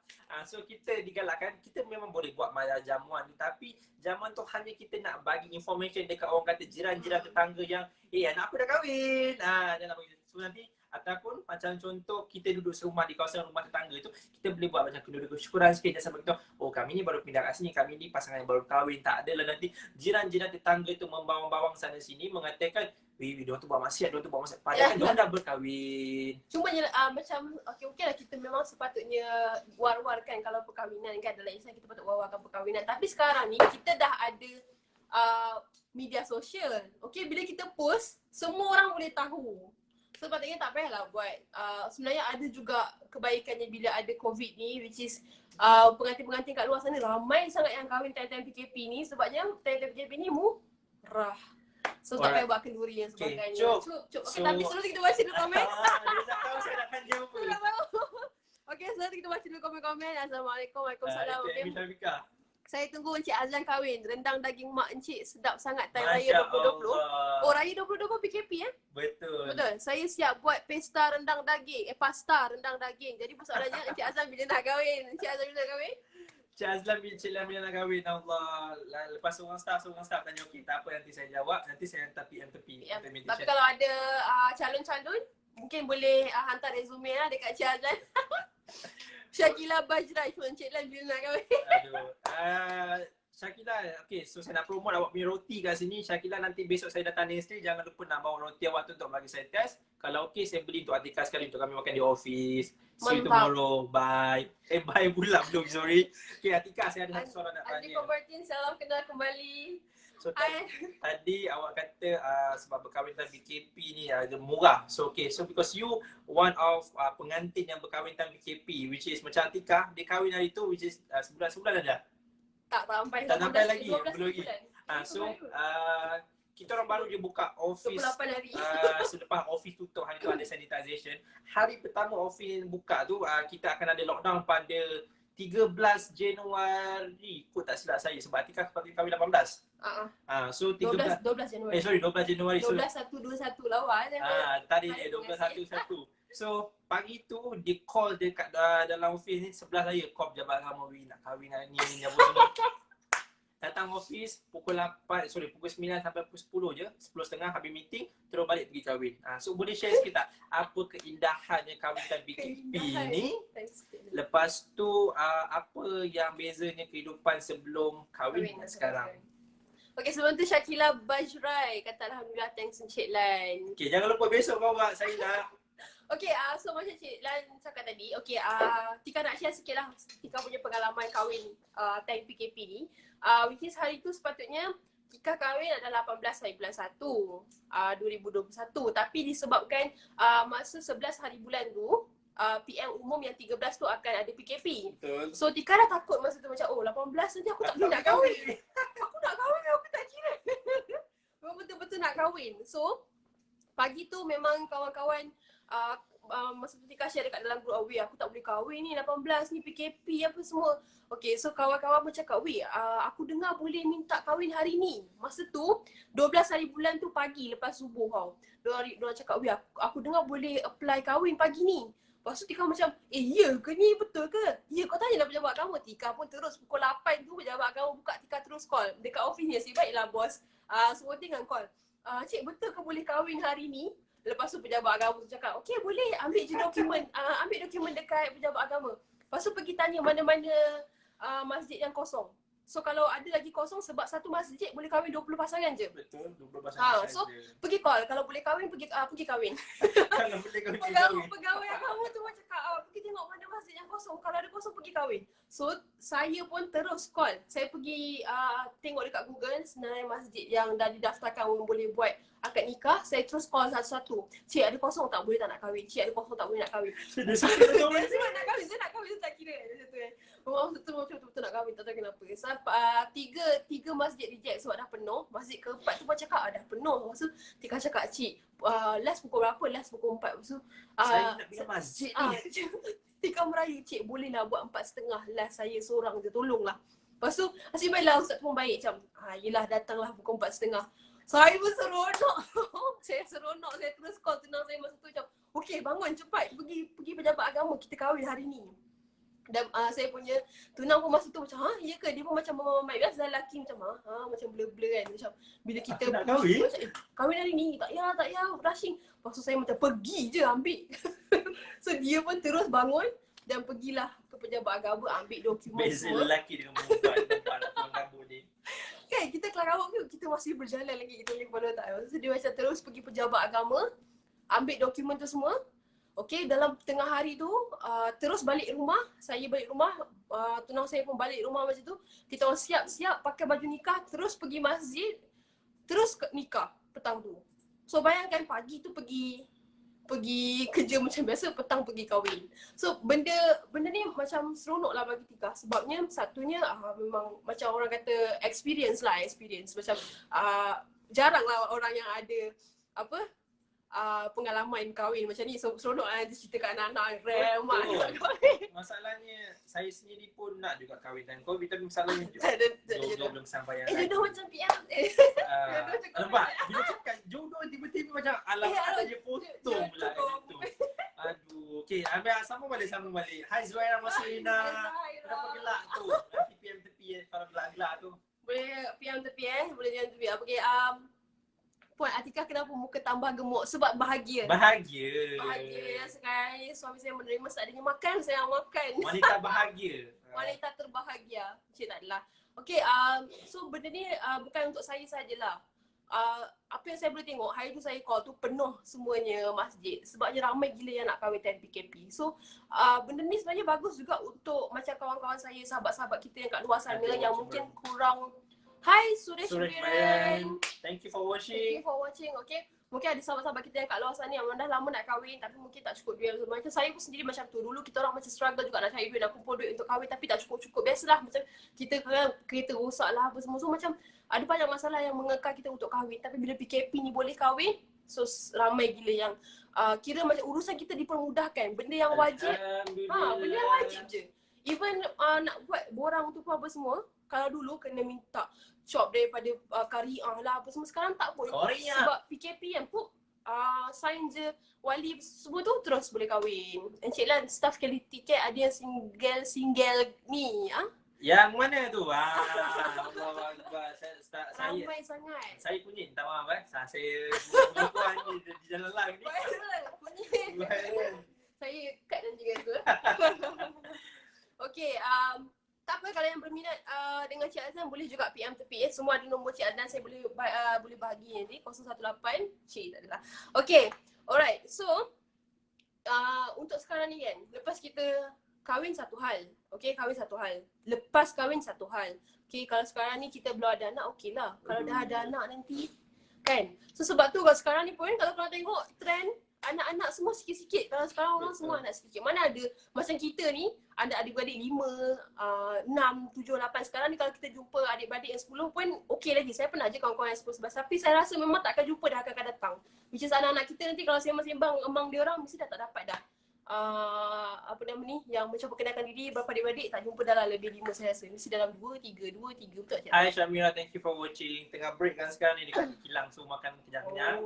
So kita digalakkan, kita memang boleh buat jamuan, tapi jamuan tu hanya kita nak bagi information dekat orang kata jiran-jiran tetangga yang anak aku dah kahwin. Jangan bagi. So nanti ataupun macam contoh kita duduk serumah di kawasan rumah tetangga tu, kita boleh buat macam kenduri kesyukuran sikit dan sampai kita, kami ni baru pindah kat sini, kami ni pasangan yang baru kahwin. Tak adalah nanti jiran-jiran tetangga tu membawang-bawang sana sini mengatakan, diorang tu buat maksiat, diorang tu buat maksiat. Padahal diorang dah berkahwin. Cuma macam okey lah, kita memang sepatutnya war-warkan kalau perkahwinan kan, dalam Islam kita patut war-warkan perkahwinan. Tapi sekarang ni kita dah ada media sosial. Okey, bila kita post, semua orang boleh tahu. So patutnya tak payahlah buat. Sebenarnya ada juga kebaikannya bila ada COVID ni, which is pengantin-pengantin kat luar sana ramai sangat yang kahwin time-time PKP ni, sebabnya time-time PKP ni murah. So tak payah buat kenduri dan sebagainya. Cuk. Okay, tapi sebelum kita baca dulu komen. Dia tak tahu saya nak tanya apa. Okay, sebelum kita baca dulu komen-komen. Assalamualaikum, waalaikumsalam. Okay. Saya tunggu Encik Azlan kahwin. Rendang daging mak Encik sedap sangat time Raya 2020. Oh, Raya 2020 PKP Betul. Saya siap buat pesta rendang daging. Pasta rendang daging. Jadi persoalannya Encik Azlan bila nak kahwin? Encik Azlan bila nak kahwin? Cik Azlan bila nak kahwin, Allah. Lepas seorang staff tanya, okey, tak apa, nanti saya jawab. Nanti saya hantar PM tepi. Tapi kalau ada calon-calon, mungkin boleh hantar resume lah dekat Cik Azlan. Syakila Bajraj pun Encik Lan bila nak kahwin. Aduh. Syakila, okay, so saya nak promote awak punya roti kat sini. Syakila, nanti besok saya datang next day, jangan lupa nak bawa roti awak tu untuk bagi saya test. Kalau okay, saya beli untuk Atika sekali untuk kami makan di office. See you tomorrow. Bye. Bye pula belum, sorry. Okay, Atika, saya ada satu soalan nak tanya. Andriko Martin, salam kenal kembali. So tadi awak kata sebab berkahwin dalam PKP ni murah. So okay, so because you one of pengantin yang berkahwin dalam PKP, which is macam Atika, dia kahwin hari tu, which is sebulan dah. Tak sampai lagi, belum lagi. So kita orang baru je buka office 28 hari. Selepas office tutup, hari tu ada sanitization. Hari pertama office buka tu, kita akan ada lockdown pada 13 Januari. Kau tak silap saya sebab Atika sepatutnya kahwin 18. So 12 Januari. 12 Januari. 12/1/21 lawa je. Tadi 12/1/1. So pagi tu dia call dekat dalam office ni, sebelah saya, Kop jabat lama nak kahwin dengan ni apa semua. Datang office pukul 9 sampai pukul 10 je, 10.30 habis meeting, terus balik pergi kahwin. So boleh share sikit tak apa keindahannya kahwinan PKP ni? Lepas tu apa yang bezanya kehidupan sebelum kahwin dan sekarang? Okay, sebelum tu Syakila Bajrai kata Alhamdulillah, thanks Encik Lan. Okay, jangan lupa besok kau buat saya nak Okay, so macam Cik Lan cakap tadi, okay, Tika nak share sikit lah Tika punya pengalaman kahwin time PKP ni. Which is hari tu sepatutnya Tika kahwin adalah 18 hari bulan 1 2021. Tapi disebabkan masa 11 hari bulan tu PM umum yang 13 tu akan ada PKP. Betul. So Tika dah takut masa tu macam, oh 18 nanti aku tak boleh nak kahwin. Aku nak kahwin, aku tak kira. Memang betul-betul nak kahwin. So pagi tu memang kawan-kawan masa tu Tika share dekat dalam group, weh aku tak boleh kahwin ni 18 ni PKP apa semua. Okay, so kawan-kawan pun cakap, weh aku dengar boleh minta kahwin hari ni. Masa tu 12 hari bulan tu pagi lepas subuh tau. Diorang cakap, weh aku dengar boleh apply kahwin pagi ni. Lepas tu Tika macam, ya ke ni, betul ke? Ya, kau tanyalah pejabat agama. Tika pun terus pukul 8 tu pejabat agama buka, Tika terus call dekat office ni. Asyik baiklah bos, semua dengan call. Cik betul ke boleh kahwin hari ni? Lepas tu pejabat agama tu cakap, okey boleh, ambil je dokumen, ambil dokumen dekat pejabat agama. Lepas tu pergi tanya mana-mana masjid yang kosong. So kalau ada lagi kosong sebab satu masjid boleh kahwin 20 pasangan je. Betul, 20 pasangan So saja. pergi call, kalau boleh kahwin pergi kahwin. Kalau boleh kahwin. Pegawai agama tu macam cakap, pergi tengok mana masjid yang kosong. Kalau ada kosong pergi kahwin. So saya pun terus call. Saya pergi tengok dekat Google sebenarnya masjid yang dah didaftarkan boleh buat akad nikah. Saya terus call satu-satu. Cik ada kosong tak? Boleh tak nak kahwin? Cik ada kosong tak? Boleh nak kahwin? Dia sebab nak kahwin, saya nak kahwin, saya tak kira. Macam tu kan. Betul nak kahwin, tak tahu kenapa. Tiga masjid reject sebab dah penuh. Masjid keempat tu pun cakap dah penuh. Lepas tu Tika cakap, cik last pukul berapa? Last pukul 4. Lepas tu saya nak pergi masjid ni. Tika merayu, cik bolehlah buat 4.30 last, saya seorang je, tolonglah. Lepas tu asyik baiklah ustaz tu pun baik macam, yelah datanglah pukul 4.30. Saya pun seronok. Saya terus call tunang saya masa tu macam, okey bangun cepat, pergi pejabat agama, kita kahwin hari ni. Dan saya punya tunang pun masa tu macam, ya ke? Dia pun macam mamai. Biasa lelaki macam, macam blur-blur kan. Macam bila kita nak kahwin? macam, kahwin hari ni, tak payah, rushing. Lepas tu saya macam, pergi je ambil. So dia pun terus bangun dan pergilah ke pejabat agama ambil dokumen Beza semua. lelaki dengan perempuan. Perempuan nak kabur ni. Kan kita kelar awak tu, kita masih berjalan lagi kita punya kepala otak. So dia macam terus pergi pejabat agama, ambil dokumen tu semua. Okay, dalam tengah hari tu terus balik rumah. Saya balik rumah, tunang saya pun balik rumah macam tu. Kita orang siap-siap pakai baju nikah, terus pergi masjid, terus nikah petang tu. So bayangkan pagi tu pergi kerja macam biasa, petang pergi kahwin. So benda ni macam seronok lah bagi Tika. Sebabnya satunya memang macam orang kata experience. Macam jarang lah orang yang ada pengalaman kahwin macam ni. So seronok lah nanti cerita kat anak-anak mak nak kahwin. Masalahnya saya sendiri pun nak juga kahwin dan COVID, tapi masalahnya jodoh belum sampai yang jodoh macam PM. nampak? Bila cakap jodoh tiba-tiba macam alah je potong pula gitu. Aduh, okey, sambung balik. Hai Zuhaira Maslina. Kenapa gelak tu? Nanti PM tepi kalau gelak-gelak tu. Boleh PM tepi boleh jangan tepi. Okey, Puan Atika kenapa muka tambah gemuk? Sebab bahagia. Bahagia Sekarang ni suami saya menerima seadanya makan, saya makan. Wanita bahagia. Wanita terbahagia. Cik tak adalah. Okay, so benda ni bukan untuk saya sajalah. Apa yang saya boleh tengok, hari tu saya call tu penuh semuanya masjid. Sebabnya ramai gila yang nak kahwin time PKP. So benda ni sebenarnya bagus juga untuk macam kawan-kawan saya, sahabat-sahabat kita yang kat luar sana yang mungkin kurang. Hai Suresh Biren. Thank you for watching. Okay. Mungkin ada sahabat-sahabat kita yang kat luar sana yang dah lama nak kahwin tapi mungkin tak cukup duit. Macam saya pun sendiri macam tu. Dulu kita orang macam struggle juga nak cari duit, nak kumpul duit untuk kahwin tapi tak cukup-cukup. Biasalah macam kita kan kereta rosak lah apa semua. So macam ada banyak masalah yang mengekang kita untuk kahwin. Tapi bila PKP ni boleh kahwin, so ramai gila yang kira macam urusan kita dipermudahkan. Benda yang wajib, benda yang wajib je. Even nak buat borang tu pun apa semua, kalau dulu kena minta shop daripada Kariah lah apa semua, sekarang tak pun. Sebab PKP kan pun sign je wali semua tu terus boleh kahwin. Encik Lan, staff quality care ada yang single ni Yang mana tu? Allah Akbar. Ramai sangat. Saya kunyit, minta maaf saya perempuan ni di jalan live ni. Kunyit. Saya cut dan juga tu. Okay, tak apa, kalau yang berminat dengan Cik Azlan boleh juga PM tepi. Semua ada nombor Cik Azlan, saya boleh bahagi nanti 018. Cik tak adalah. Okay, alright. So untuk sekarang ni kan, lepas kita kahwin satu hal. Okay, kahwin satu hal. Lepas kahwin satu hal. Okay, kalau sekarang ni kita belum ada anak, okey lah. Kalau dah ada anak nanti, kan? So sebab tu kalau sekarang ni pun, kalau korang tengok trend, anak-anak semua sikit-sikit. Kalau sekarang orang semua anak sikit. Mana ada, macam kita ni, ada adik-beradik 5, 6, 7, 8. Sekarang ni kalau kita jumpa adik-beradik yang 10 pun okey lagi. Saya pernah je kawan-kawan yang 10-11. Tapi saya rasa memang tak akan jumpa dah akan datang. Which is anak-anak kita nanti kalau sembang-sembang among dia orang, mesti dah tak dapat dah. Apa nama ni, yang macam perkenalkan diri berapa adik-beradik, tak jumpa dah lah lebih 5 saya rasa. Mesti dalam 2, 3, betul tak? Hai Syamira, thank you for watching. Tengah break kan sekarang ni dekat kilang, so makan kenyang-kenyang.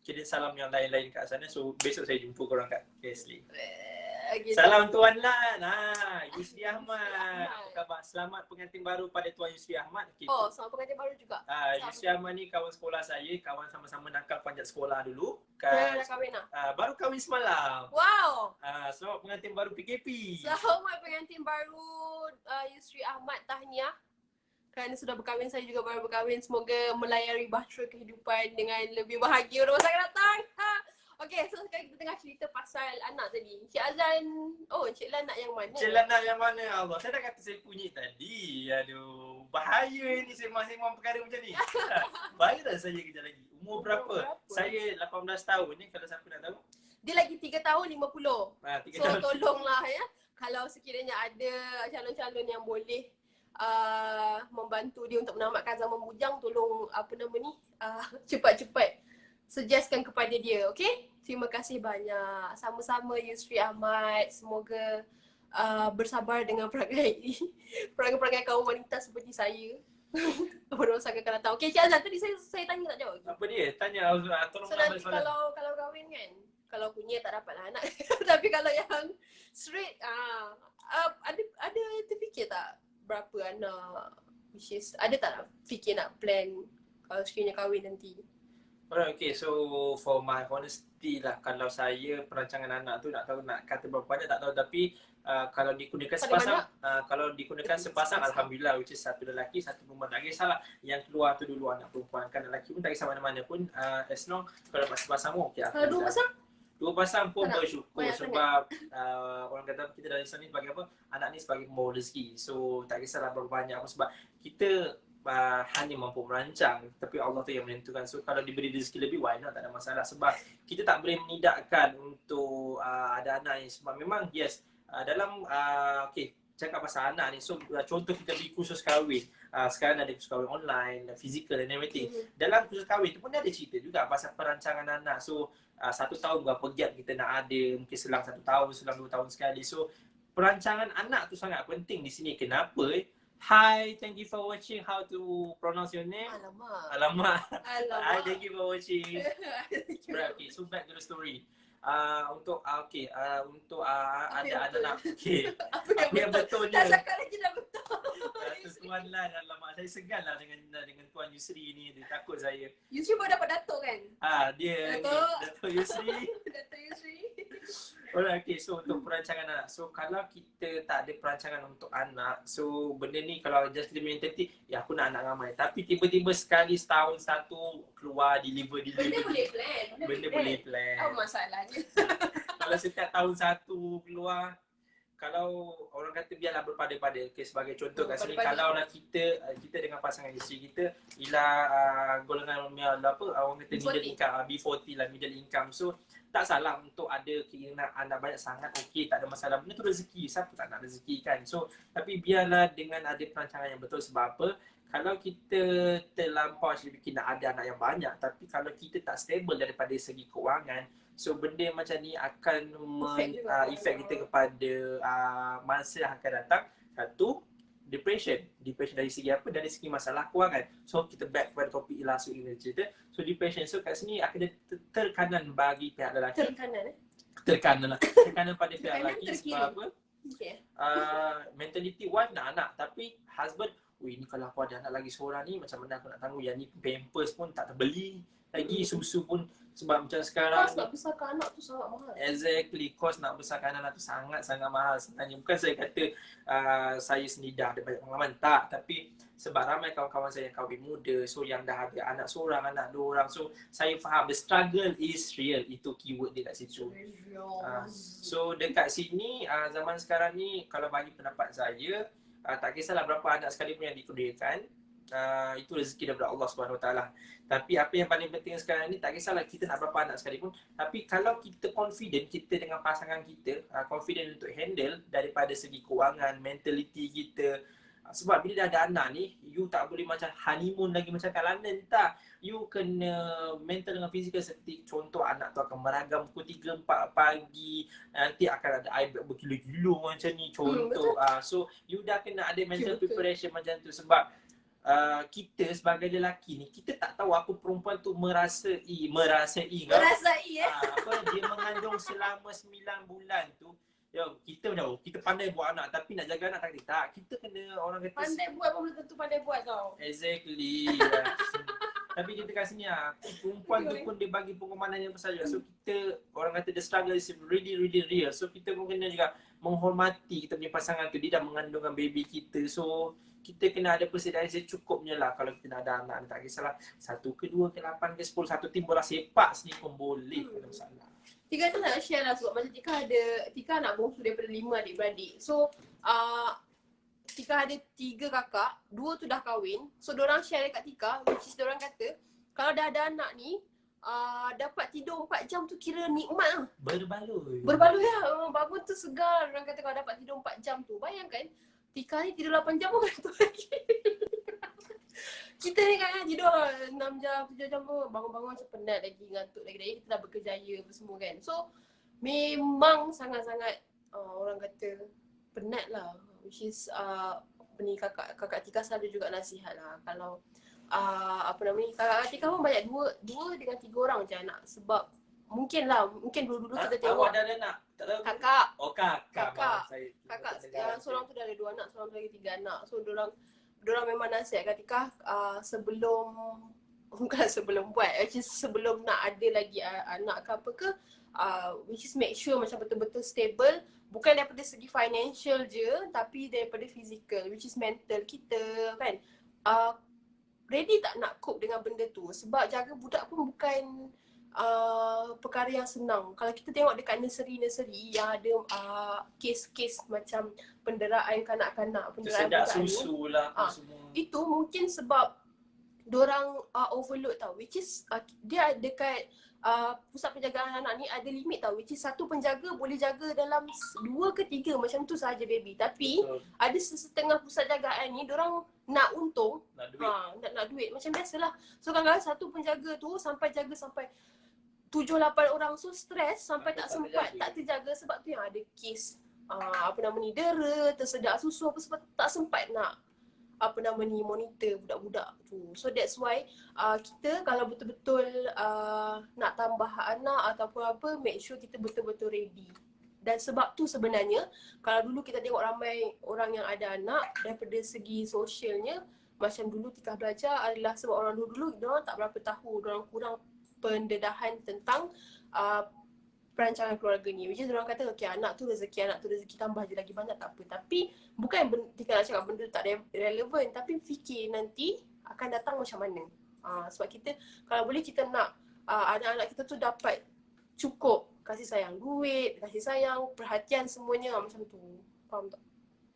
Kirim salam yang lain-lain kat sana. So besok saya jumpa korang kat KSL. Okay, Salam Tuan Lan. Yusri Ahmad. Apa khabar? Selamat pengantin baru pada Tuan Yusri Ahmad. Okay. Oh, sama pengantin baru juga. Yusri Ahmad ni kawan sekolah saya. Kawan sama-sama nakal panjat sekolah dulu. Dah kahwin lah? Baru kahwin semalam. Wow. Selamat pengantin baru PKP. Selamat pengantin baru Yusri Ahmad, tahniah. Kerana sudah berkahwin, saya juga baru berkahwin. Semoga melayari bahtera kehidupan dengan lebih bahagia pada masa akan datang. Okay, so sekarang kita tengah cerita pasal anak tadi. Cik Azlan, Cik Lan nak yang mana? Cik Lan nak yang mana? Allah, saya dah kata saya punya tadi. Aduh, bahaya ni sembang-sembang perkara macam ni. Bayar saya kejap lagi. Umur berapa? Saya 18 tahun ni, kalau siapa nak tahu. Dia lagi 3 tahun 50. 3 so tahun. tolonglah ya. Kalau sekiranya ada calon-calon yang boleh membantu dia untuk menamatkan zaman bujang, tolong cepat-cepat suggestkan kepada dia, okey? Terima kasih banyak. Sama-sama Yusri Ahmad. Semoga bersabar dengan perangai-perangai kaum wanita seperti saya. Berusaha akan datang. Okey, Cik Azlan, tadi saya tanya tak jawab. Apa dia? Tanya, tolong So menambah nanti soalan. kalau kahwin kan, kalau punya tak dapatlah anak. Tapi kalau yang straight, ada terfikir tak berapa anak? Which is, ada tak nak fikir nak plan kalau sekiranya kahwin nanti? Alright, okay. So for my honesty lah, kalau saya perancangan anak tu nak tahu nak kata berapa banyak tak tahu, tapi kalau dikurniakan sepasang, alhamdulillah, which is satu lelaki, satu perempuan, tak kisahlah yang keluar tu dulu anak perempuan, kan lelaki pun tak kisah mana-mana pun, as long kalau sepasang pun okey. Kalau 2 pasang? 2 pasang pun Tak nak bersyukur banyak sebab orang kata kita dalam Islam ni sebagai apa? Anak ni sebagai pembawa rezeki. So tak kisahlah berapa banyak apa, sebab kita hanya mampu merancang, tapi Allah tu yang menentukan. So kalau diberi rezeki lebih, why not, tak ada masalah. Sebab kita tak boleh menidakkan untuk ada anak ni. Sebab memang yes, dalam okay, cakap pasal anak ni, so contoh kita pergi kursus kahwin, sekarang ada kursus kahwin online, physical and everything. Dalam kursus kahwin tu pun ada cerita juga pasal perancangan anak. So 1 tahun berapa gap kita nak ada, mungkin selang 1 tahun, selang 2 tahun sekali. So perancangan anak tu sangat penting di sini. Kenapa? Hi, thank you for watching. How to pronounce your name? Alamak. Hi, thank you for watching. Right, okay, so back to the story. Untuk untuk ada anak. Okay. Apa yang betulnya? Tak cakap lagi dah betul. Tuan Lan, alamak, saya segan lah dengan Tuan Yusri ni. Dia takut saya. Yusri baru dapat datuk kan? Dia Datuk Yusri. Datuk Yusri. Alright, okay. So untuk perancangan anak. So kalau kita tak ada perancangan untuk anak, so benda ni kalau just kita mentality, ya aku nak anak ramai. Tapi tiba-tiba sekali setahun satu keluar deliver. Benda boleh plan. Benda boleh plan. Apa masalahnya? Kalau setiap tahun satu keluar, kalau orang kata biarlah berpada-pada. Okay, sebagai contoh kat sini, kalau lah kita dengan pasangan isteri kita ialah golongan orang kata middle income, B40 lah, middle income. So tak salah untuk ada keinginan anak banyak sangat, okey, tak ada masalah. Benda tu rezeki, siapa tak nak rezeki kan. So tapi biarlah dengan ada perancangan yang betul. Sebab apa? Kalau kita terlampau fikir nak ada anak yang banyak, tapi kalau kita tak stable daripada segi keuangan, so benda macam ni akan efek kita kepada masa yang akan datang. Satu, depression dari segi apa? Dari segi masalah kewangan. So kita back kepada topik ilasu ini cerita. So depression, so kat sini akan ada tekanan bagi pihak lelaki. Tekanan pada pihak lelaki. Sebab apa? Mentality wife nak anak, tapi husband, ini kalau aku ada anak lagi seorang ni, macam mana aku nak tanggung? Yang ni pampers pun tak terbeli lagi, susu pun Sebab macam sekarang Kos nak besarkan anak tu sangat mahal. exactly, kos nak besarkan anak tu sangat-sangat mahal sebenarnya. Bukan saya kata saya sendiri dah ada banyak pengalaman, tak. Tapi sebab ramai kawan-kawan saya yang kahwin muda, so yang dah ada anak seorang, anak dua orang. So saya faham the struggle is real. Itu keyword dia kat situ. So dekat sini zaman sekarang ni, kalau bagi pendapat saya, tak kisahlah berapa anak sekalipun yang dikurniakan, itu rezeki daripada Allah Subhanahu Wa Taala. Tapi apa yang paling penting sekarang ni, tak kisahlah kita nak berapa anak sekalipun, tapi kalau kita confident, kita dengan pasangan kita confident untuk handle daripada segi kewangan, mentality kita. Sebab bila dah ada anak ni, you tak boleh macam honeymoon lagi macam kat London, tak. You kena mental dengan fizikal. Seperti contoh, anak tu akan meragam pukul 3-4 pagi, nanti akan ada air berkilo-kilo macam ni contoh. So you dah kena ada mental preparation macam tu. Sebab kita sebagai lelaki ni, kita tak tahu apa perempuan tu merasai apa dia mengandung selama 9 bulan tu. Ya, kita macam kita pandai buat anak, tapi nak jaga anak tak. Kita kena, orang kata Pandai buat pun belum tentu pandai buat tau. exactly. Tapi kita kat sini perempuan tu pun dia bagi pengorbanan yang besar juga. So kita, orang kata the struggle is really real. So kita pun kena juga menghormati kita punya pasangan tu. Dia dah mengandungkan baby kita. So kita kena ada persediaan secukupnya lah kalau kita nak ada anak. Tak kisahlah 1 ke 2 ke 8 ke 10, satu tim bola sepak sini pun boleh. Tak ada masalah. Tika tu nak share lah sebab macam Tika anak bongsu daripada 5 adik-beradik. So Tika ada 3 kakak, 2 tu dah kahwin. So diorang share dekat Tika, which is diorang kata kalau dah ada anak ni, dapat tidur 4 jam tu kira nikmat lah. Berbaloi lah, bangun tu segar. Diorang kata kalau dapat tidur 4 jam tu, bayangkan Tika ni tidur 8 jam pun tu lagi. Kita ni kan tidur 6 jam, 7 jam pun bangun-bangun macam penat lagi, ngantuk lagi. Kita dah berkejaya apa semua kan. So memang sangat-sangat orang kata penat lah. Which is kakak Tika selalu juga nasihat lah. Kalau kakak Tika pun banyak 2 dengan 3 orang je anak. Sebab mungkin dulu-dulu kita tengok. Awak dah ada anak? Tak tahu. Kakak. Oh kakak. Kakak sekarang seorang tu dah ada 2 anak, seorang tu lagi 3 anak. So diorang memang nasihat kat Tika sebelum buat, which is sebelum nak ada lagi anak ke apa ke, which is make sure macam betul-betul stable, bukan daripada segi financial je, tapi daripada physical, which is mental kita kan. Ready tak nak cope dengan benda tu, sebab jaga budak pun bukan perkara yang senang. Kalau kita tengok dekat nursery yang ada kes-kes macam penderaan kanak-kanak, penderaan sedak budak susu lah semua. Itu mungkin sebab diorang overload tau, which is dia dekat pusat penjagaan anak ni ada limit tau, which is satu penjaga boleh jaga dalam 2 ke 3 macam tu sahaja baby. Tapi ada setengah pusat jagaan ni diorang nak untung, nak duit macam biasalah. So kadang-kadang satu penjaga tu jaga sampai 7-8 orang, so stress sampai tak sempat, tak terjaga. Sebab tu yang ada kes dera, tersedak susu apa, sebab tak sempat nak monitor budak-budak tu. So that's why kita kalau betul-betul nak tambah anak ataupun apa, make sure kita betul-betul ready. Dan sebab tu sebenarnya kalau dulu kita tengok ramai orang yang ada anak, daripada segi sosialnya macam dulu Tika belajar adalah sebab orang dulu diorang tak berapa tahu, diorang kurang pendedahan tentang perancangan keluarga ni. Which is diorang kata okay, anak tu rezeki, tambah je lagi banyak tak apa. Tapi bukan Tika nak cakap benda tu tak relevan, tapi fikir nanti akan datang macam mana. Sebab kita kalau boleh kita nak anak-anak kita tu dapat cukup kasih sayang duit, kasih sayang, perhatian semuanya macam tu. Faham tak?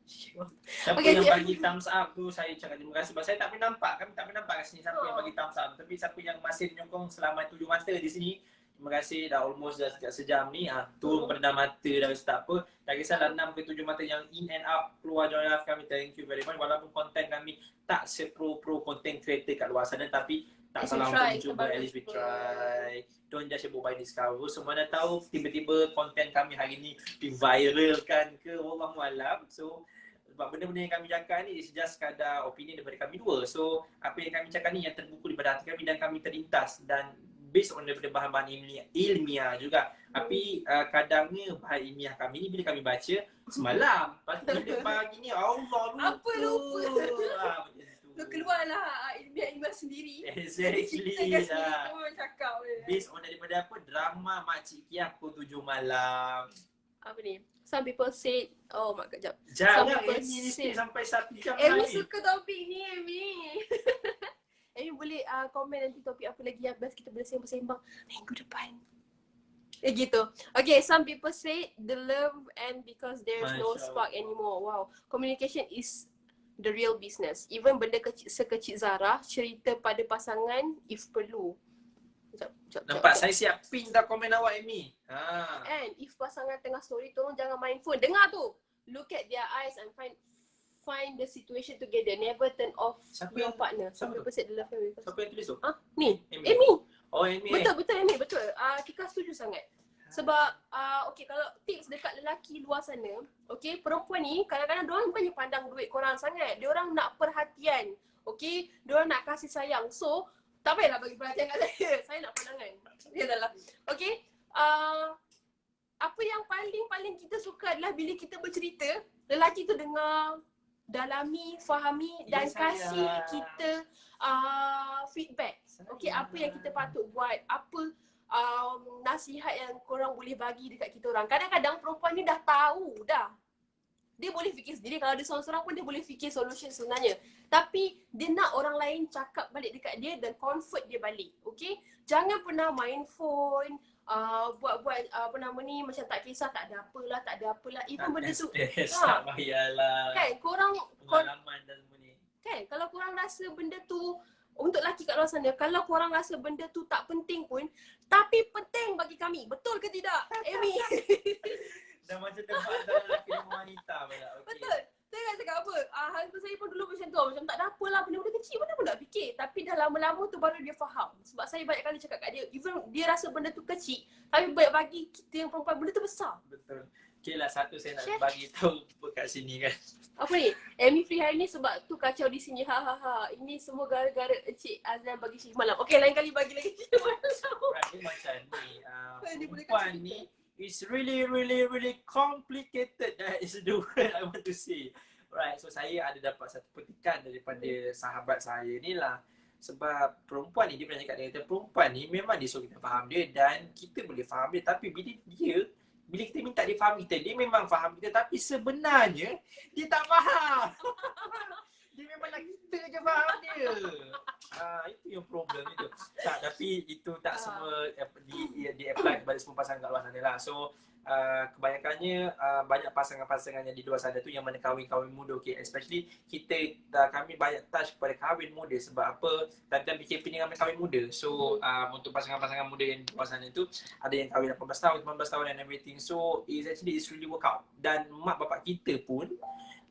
Siapa yang bagi thumbs up tu saya cakap terima kasih. Sebab saya tak pernah nampak, kami tak pernah nampak kat sini siapa yang bagi thumbs up. Tapi siapa yang masih menyokong selama 7 mata di sini, terima kasih. Dah almost dah sejam ni. Turun perdana mata dah start apa. Tak kisahlah 6 ke 7 mata yang in and out keluar join live kami. Thank you very much. Walaupun konten kami tak sepro-pro content creator kat luar sana, tapi tak salah untuk mencuba. At least we try. Don't judge a book by this cover. Semua dah tahu tiba-tiba konten kami hari ni diviralkan ke, wallahualam. So sebab benda-benda yang kami cakap ni is just sekadar opinion daripada kami dua. So apa yang kami cakap ni yang terbuku daripada hati kami dan kami terlintas dan based on daripada bahan-bahan ilmiah juga. Tapi kadangnya bahan ilmiah kami ni bila kami baca semalam, lepas tu bila pagi ni Allah lupa. Apa lupa? Macam tu. So keluarlah ilmiah-ilmiah sendiri. Exactly Kita kat sini lah. semua cakap je. Based on daripada apa? Drama Makcik Kia pukul 7 malam. Apa ni? Some people say, oh mak kejap. Jangan people Amy ni say- sampai 1 jam Amy ni. suka topik ni, Amy. Amy boleh komen nanti topik apa lagi yang best kita boleh sembang-sembang minggu depan. Gitu. Okay, some people say the love and because there's no Masya spark Allah. anymore. Wow. Communication is the real business. Even benda kecil, sekecil zarah, cerita pada pasangan if perlu. Sekejap. Nampak saya siap ping dah komen awak Amy. Ha. And if pasangan tengah story, tolong jangan main phone. Dengar tu. Look at their eyes and find the situation together. Never turn off Siapa your yang- partner. Some siapa tu? people say the love and because. Siapa yang tulis tu? Ni. Amy. Amy. Oh Amy. Betul Amy, betul. Kika setuju sangat. Sebab okay, kalau tips dekat lelaki luar sana, okay, perempuan ni kadang-kadang diorang banyak pandang duit korang sangat. Diorang nak perhatian. Okay, diorang nak kasih sayang. So, tak payahlah bagi perhatian kat saya. Saya nak pandangan. Ya dah lah. Okay. Apa yang paling kita suka adalah bila kita bercerita, lelaki tu dengar, dalami, fahami dan Ya, kasih sayang. kita feedback. Okay, apa yang kita patut buat, apa nasihat yang korang boleh bagi dekat kita orang. Kadang-kadang perempuan ni dah tahu dah. Dia boleh fikir sendiri, kalau dia seorang-seorang pun dia boleh fikir solution sebenarnya. Tapi dia nak orang lain cakap balik dekat dia dan comfort dia balik. Okay? Jangan pernah main phone, buat-buat apa nama ni, macam tak kisah, tak ada apalah. Even benda tu, Tak payahlah. kan, korang Pengalaman dan semua ni. kan, kalau korang rasa benda tu, untuk lelaki kat luar sana, kalau korang rasa benda tu tak penting pun, tapi penting bagi kami. Betul ke tidak, Amy? Dah macam tempat antara lelaki dan wanita pula. Okay. Betul. Saya nak cakap apa? Husband saya pun dulu macam tu. Macam tak ada apalah, benda-benda kecil mana pun tak fikir. Tapi dah lama-lama tu baru dia faham. Sebab saya banyak kali cakap kat dia, even dia rasa benda tu kecil, tapi bagi kita yang perempuan, benda tu besar. Betul. Okay lah, satu saya nak Share. bagi tahu kat sini kan. Apa ni? Amy free hari ni sebab tu kacau di sini. Ini semua gara-gara Encik Azlan bagi shift malam. Okay, lain kali bagi lagi shift malam. Right, dia macam ni. Dia boleh Perempuan kacau ni is really complicated. That is the word I want to say. Right, so saya ada dapat satu petikan daripada sahabat saya ni lah. Sebab perempuan ni, dia pernah cakap, dia kata perempuan ni memang dia suruh kita faham dia dan kita boleh faham dia. Tapi bila kita minta dia faham kita, dia memang faham kita tapi sebenarnya dia tak faham. Dia memang nak kita je faham dia. Itu yang problem itu. Tak, tapi itu tak semua di apply kepada semua pasangan kat luar sana lah. So kebanyakannya banyak pasangan-pasangan yang di luar sana tu yang mana kahwin-kahwin muda. Okay, especially kami banyak touch kepada kahwin muda. Sebab apa? Dan PKP ni kami kahwin muda. So untuk pasangan-pasangan muda yang di luar sana tu, ada yang kahwin 18 tahun, 19 tahun and everything. So it's really work out. Dan mak bapak kita pun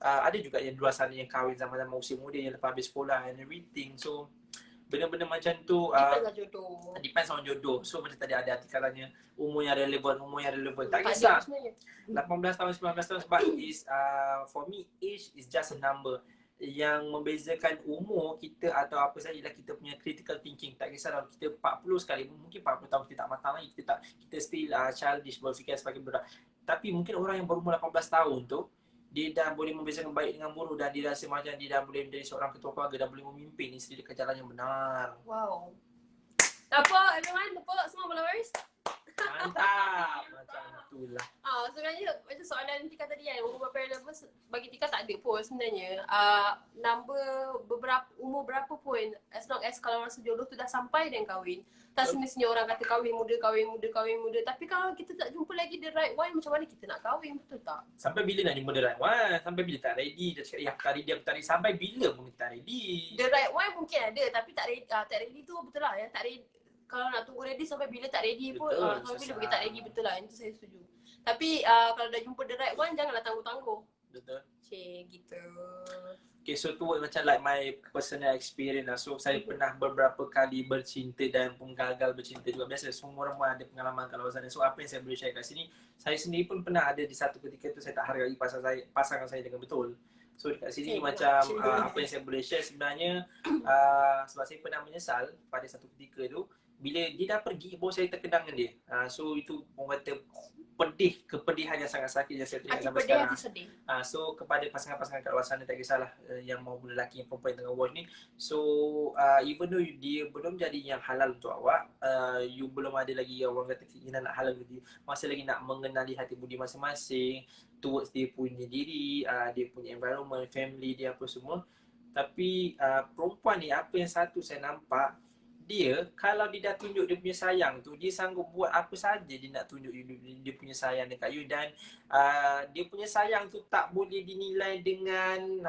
ada juga yang di luar sana yang kahwin zaman-zaman usia muda yang lepas habis sekolah and everything. So benda-benda macam tu Depends jodoh. depends on jodoh. So macam tadi ada artikelannya, umur yang relevan. Tak Tak kisah ada sebenarnya. 18 tahun, 19 tahun. Sebab for me, age is just a number. Yang membezakan umur kita atau apa saja ialah kita punya critical thinking. Tak kisah kalau kita 40 sekali, mungkin 40 tahun kita tak matang lagi, kita still childish, berfikir sebagai budak. Tapi mungkin orang yang berumur 18 tahun tu, dia dah boleh membezakan baik dengan buruk dan dia rasa macam dia dah boleh menjadi seorang ketua keluarga, dah boleh memimpin isteri dia ke jalan yang benar. Wow. Apa everyone? Tepuk semua followers. Mantap. Macam itulah. Sebenarnya macam soalan Tika tadi kan, umur berapa yang level bagi Tika tak ada pun sebenarnya. Number umur berapa pun, as long as kalau rasa jodoh tu dah sampai dan kahwin. Tak semestinya orang kata kahwin muda. Tapi kalau kita tak jumpa lagi the right one, macam mana kita nak kahwin, betul tak? Sampai bila nak jumpa the right one? Sampai bila tak ready? Dia cakap, aku tak ready. Sampai bila pun kita tak ready? The right one mungkin ada, tapi tak ready tu betul lah. Yang tak ready, kalau nak tunggu ready sampai bila tak ready pun, Betul, sampai bila susah. kita tak ready, betul lah. Itu saya setuju. Tapi kalau dah jumpa the right one, janganlah tangguh-tangguh. Betul. Gitu. Okay, so tu macam like my personal experience lah. So saya pernah beberapa kali bercinta dan pun gagal bercinta juga. Biasa semua orang pun ada pengalaman kalau sana. So apa yang saya boleh share kat sini, saya sendiri pun pernah ada di satu ketika tu saya tak hargai pasangan saya dengan betul. So dekat sini macam apa yang saya boleh share sebenarnya, sebab saya pernah menyesal pada satu ketika tu bila dia dah pergi, baru saya terkenang dengan dia. So itu orang kata kepedihan yang sangat sakit yang saya teringat Hati sampai pedih, sekarang. hati sedih. So kepada pasangan-pasangan kat luar sana, tak kisahlah yang mahu lelaki yang perempuan yang tengah watch ni. So even though dia belum jadi yang halal untuk awak, you belum ada lagi orang kata keinginan nak halal dia, masih lagi nak mengenali hati budi masing-masing towards dia punya diri, dia punya environment, family dia apa semua. Tapi perempuan ni, apa yang satu saya nampak, dia kalau dia dah tunjuk dia punya sayang tu, dia sanggup buat apa saja dia nak tunjuk dia punya sayang dekat you. Dan dia punya sayang tu tak boleh dinilai dengan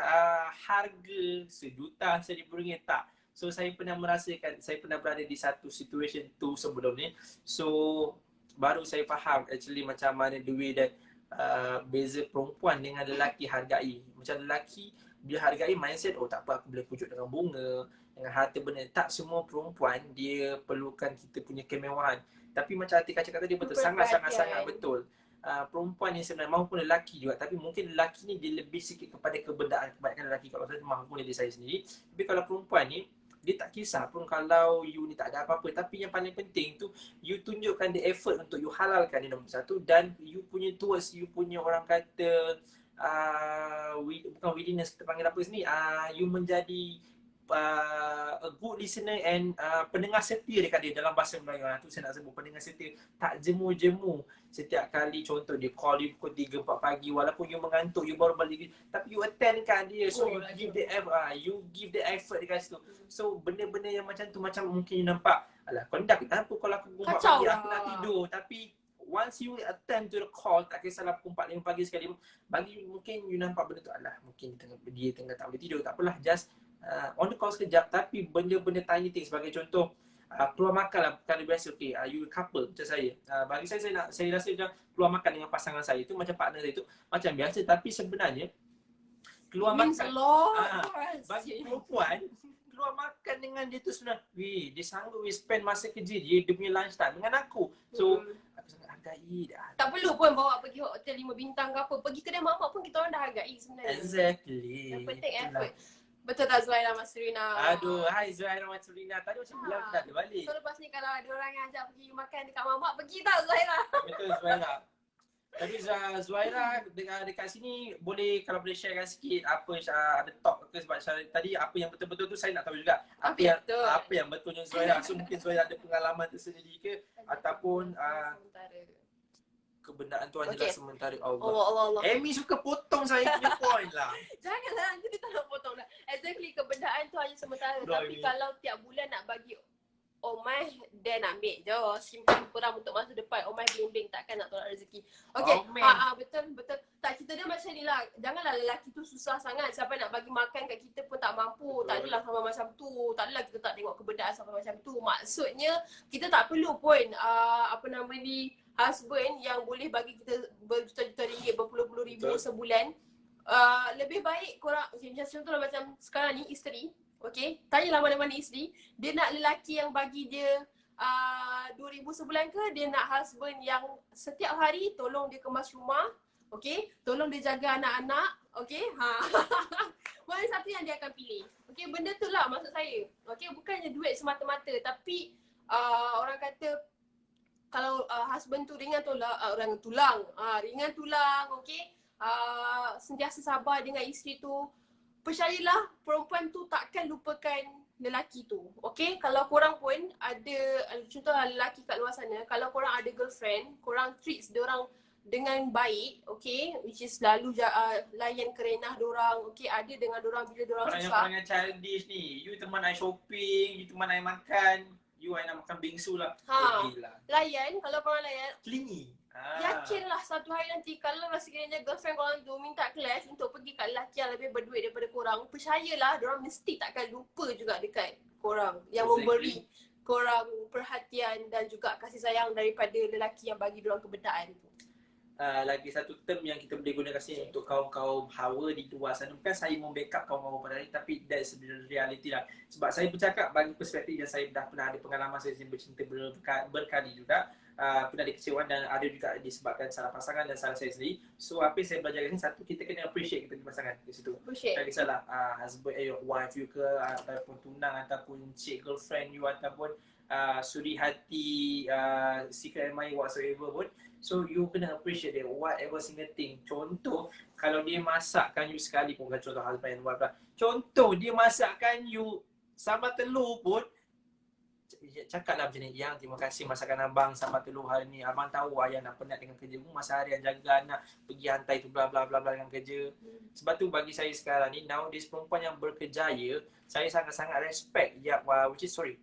harga sejuta, RM1,000, tak. So saya pernah merasakan, saya pernah berada di satu situation tu sebelum ni. So baru saya faham actually macam mana the way that beza perempuan dengan lelaki hargai. Macam lelaki dia hargai mindset, oh tak apa, aku boleh pujuk dengan bunga, dengan harta benda. Tak semua perempuan dia perlukan kita punya kemewahan. Tapi macam Atika cakap tadi betul, sangat-sangat betul. Perempuan ni sebenarnya, maupun lelaki juga, tapi mungkin lelaki ni dia lebih sikit kepada kebendaan. Kebanyakan lelaki kalau saya maupun diri saya sendiri. Tapi kalau perempuan ni, dia tak kisah pun kalau you ni tak ada apa-apa. Tapi yang paling penting tu, you tunjukkan the effort untuk you halalkan, ni nombor satu. Dan you punya towards, you punya orang kata bukan willingness, kita panggil apa sini, you menjadi a good listener and pendengar setia dekat dia. Dalam bahasa Melayu tu saya nak sebut pendengar setia. Tak jemu-jemu setiap kali, contoh dia call you pukul 3-4 pagi, walaupun you mengantuk, you baru balik, tapi you attend kan dia. So you give the effort dekat situ. So benda-benda yang macam tu, macam mungkin you nampak, alah kondak kenapa kalau aku pukul 4 pagi aku nak tidur. Tapi once you attend to the call, tak kisahlah pukul 4-5 pagi sekali, bagi mungkin you nampak benda tu, alah mungkin dia tengah tak boleh tidur, tak apalah, just on the call sekejap. Tapi benda-benda tiny things, sebagai contoh keluar makan lah, perkara biasa. Okay, you couple macam saya, bagi saya rasa macam keluar makan dengan pasangan saya tu, macam partner saya tu, macam biasa. Tapi sebenarnya keluar makan bagi perempuan, keluar makan dengan dia tu sebenarnya, dia sanggup spend masa kerja dia punya lunch time dengan aku. So aku sangat hargai dah. Tak perlu pun bawa pergi hotel 5 bintang ke apa. Pergi kedai mamak pun kita orang dah hargai sebenarnya. Exactly. Yang penting effort. Betul tak Zuhairah Masrina? Aduh, hai Zuhairah Masrina. Tadi macam bilang kita ada balik. So lepas ni kalau ada orang yang ajak pergi makan dekat mamak, pergi tak Zuhairah? Betul Zuhairah. Tapi Zuhairah dekat sini, boleh kalau boleh sharekan sikit apa ada talk ke, sebab tadi apa yang betul-betul tu saya nak tahu juga. Apa yang betulnya Zuhairah. So mungkin Zuhairah ada pengalaman tersendiri ke, ataupun kebendaan tu hanyalah sementara. Allah. Amy suka potong saya punya point lah. Janganlah, nanti dia tak nak potong dah. Exactly, kebendaan tu hanya sementara. Tapi kalau tiap bulan nak bagi Omai, then ambil je. Simpan kurang untuk masa depan. Omai bling-bling, takkan nak tolak rezeki. Okay, betul. Tak, kita dia macam ni lah. Janganlah lelaki tu susah sangat. Siapa nak bagi makan kat kita pun tak mampu. Tak adalah sama macam tu. Tak adalah kita tak tengok kebendaan sama macam tu. Maksudnya, kita tak perlu pun husband yang boleh bagi kita berjuta-juta ringgit, berpuluh-puluh ribu sebulan. Lebih baik korang, macam contohlah macam sekarang ni isteri, okay, tanyalah mana-mana isteri, dia nak lelaki yang bagi dia 2,000 sebulan ke, dia nak husband yang setiap hari tolong dia kemas rumah, okay, tolong dia jaga anak-anak, okay, mana satu yang dia akan pilih. Okay, benda tu lah maksud saya. Okay, bukannya duit semata-mata, tapi orang kata kalau husband tu ringan tulang, okay, sentiasa sabar dengan isteri tu. Percayalah, perempuan tu takkan lupakan lelaki tu. Okay, kalau korang pun ada, contoh lelaki kat luar sana, kalau korang ada girlfriend, korang treats diorang dengan baik, okay, which is selalu layan kerenah diorang, okay, ada dengan diorang bila diorang susah. Orang yang childish ni, you teman I shopping, you teman I makan, you I nak makan bingsu lah. Layan, kalau korang layan, clingy. Yakinlah satu hari nanti kalau sekiranya girlfriend korang tu minta kelas untuk pergi kat lelaki yang lebih berduit daripada korang, percayalah diorang mesti takkan lupa juga dekat korang yang memberi korang perhatian dan juga kasih sayang daripada lelaki yang bagi diorang kebendaan tu. Lagi satu term yang kita boleh gunakan sini untuk kaum-kaum hawa di luar sana. Bukan saya membackup kaum-kaum pada hari, tapi that's the reality lah. Sebab saya bercakap bagi perspektif yang saya dah pernah ada pengalaman saya bercinta berkali juga. Pernah ada kecewaan dan ada juga disebabkan salah pasangan dan salah saya sendiri. So apa yang saya belajar ni, satu, kita kena appreciate kita punya pasangan di situ. Tak kisahlah husband, wife you ke, ataupun tunang, ataupun cik girlfriend you, ataupun suri hati, secret admirer whatsoever pun. So you kena appreciate dia whatever single thing. Contoh kalau dia masakkan you sekali pun, bukan contoh husband and wife lah. Contoh dia masakkan you sambal telur pun, cakaplah macam ni, yang terima kasih masakan abang sambal telur hari ni. Abang tahu ayah nak penat dengan kerja pun, masa harian jaga anak, pergi hantar itu bla bla bla bla dengan kerja. Sebab tu bagi saya sekarang ni, nowadays perempuan yang berkejaya, saya sangat-sangat respect yang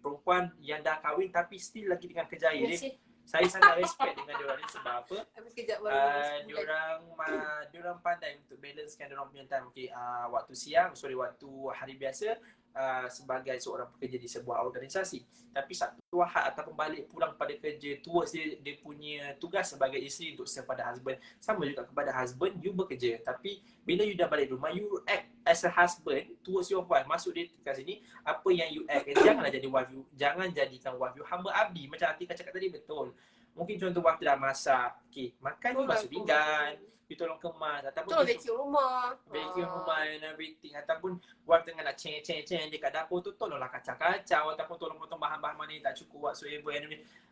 perempuan yang dah kahwin tapi still lagi dengan kejaya dia. Saya sangat respect dengan diorang ni sebab apa? Diorang pandai untuk balancekan diorang punya time. Waktu siang, waktu hari biasa, sebagai seorang pekerja di sebuah organisasi. Tapi satu Ahad ataupun balik pulang pada kerja, towards dia punya tugas sebagai isteri untuk serve pada husband. Sama juga kepada husband, you bekerja. Tapi bila you dah balik rumah, you act as a husband towards your wife. Masuk dia kat sini, apa yang you act, janganlah jadi wife you, jangan jadikan wife you hamba abdi. Macam Atika cakap tadi, betul. Mungkin contoh wife dah masak, makan you basuh pinggan, you tolong kemas, ataupun vacuum rumah and everything, ataupun wife tengah nak ceng dekat dapur tu, tolonglah kacau-kacau, ataupun tolong potong bahan-bahan mana yang tak cukup whatsoever.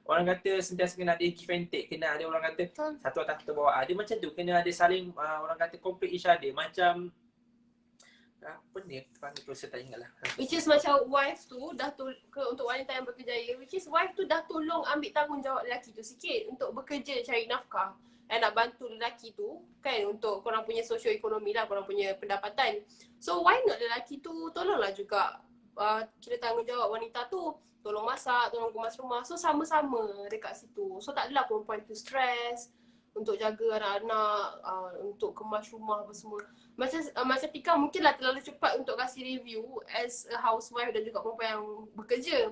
Orang kata sentiasa kena ada give and take, kena ada orang kata satu atas satu bawah. Dia macam tu, kena ada saling orang kata complete each other. Macam apa ni, tu saya tak ingat lah. Which is macam wife tu dah untuk wanita yang berkejaya, which is wife tu dah tolong ambil tanggungjawab lelaki tu sikit untuk bekerja cari nafkah. Nak bantu lelaki tu kan, untuk korang punya sosioekonomi lah, korang punya pendapatan. So why not lelaki tu tolonglah juga kira tanggungjawab wanita tu, tolong masak, tolong kemas rumah. So sama-sama dekat situ. So tak adalah perempuan tu stres untuk jaga anak-anak, untuk kemas rumah apa semua. Macam Tika mungkinlah terlalu cepat untuk kasih review as a housewife dan juga perempuan yang bekerja.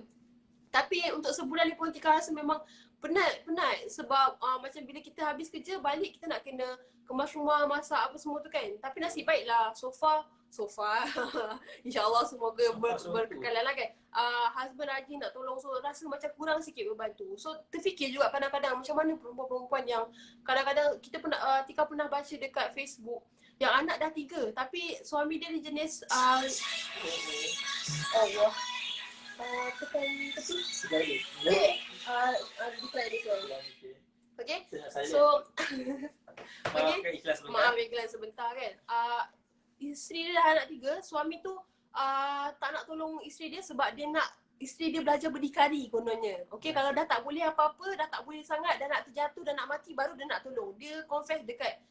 Tapi untuk sebulan ni pun Tika rasa memang penat sebab macam bila kita habis kerja balik, kita nak kena kemas rumah, masak apa semua tu kan. Tapi nasib baiklah so far InsyaAllah semoga berkekalan lah kan. Husband rajin nak tolong, so rasa macam kurang sikit beban tu. So terfikir juga kadang-kadang macam mana perempuan-perempuan yang kadang-kadang Tika pernah baca dekat Facebook yang anak dah 3 tapi suami dia jenis Allah tekan tepi declare this one. Okay, so maaf ikhlas sebentar kan. Isteri dia dah anak 3, suami tu tak nak tolong isteri dia sebab dia nak isteri dia belajar berdikari kononnya. Okay, kalau dah tak boleh apa-apa, dah tak boleh sangat, dah nak terjatuh, dah nak mati, baru dia nak tolong. Dia confess dekat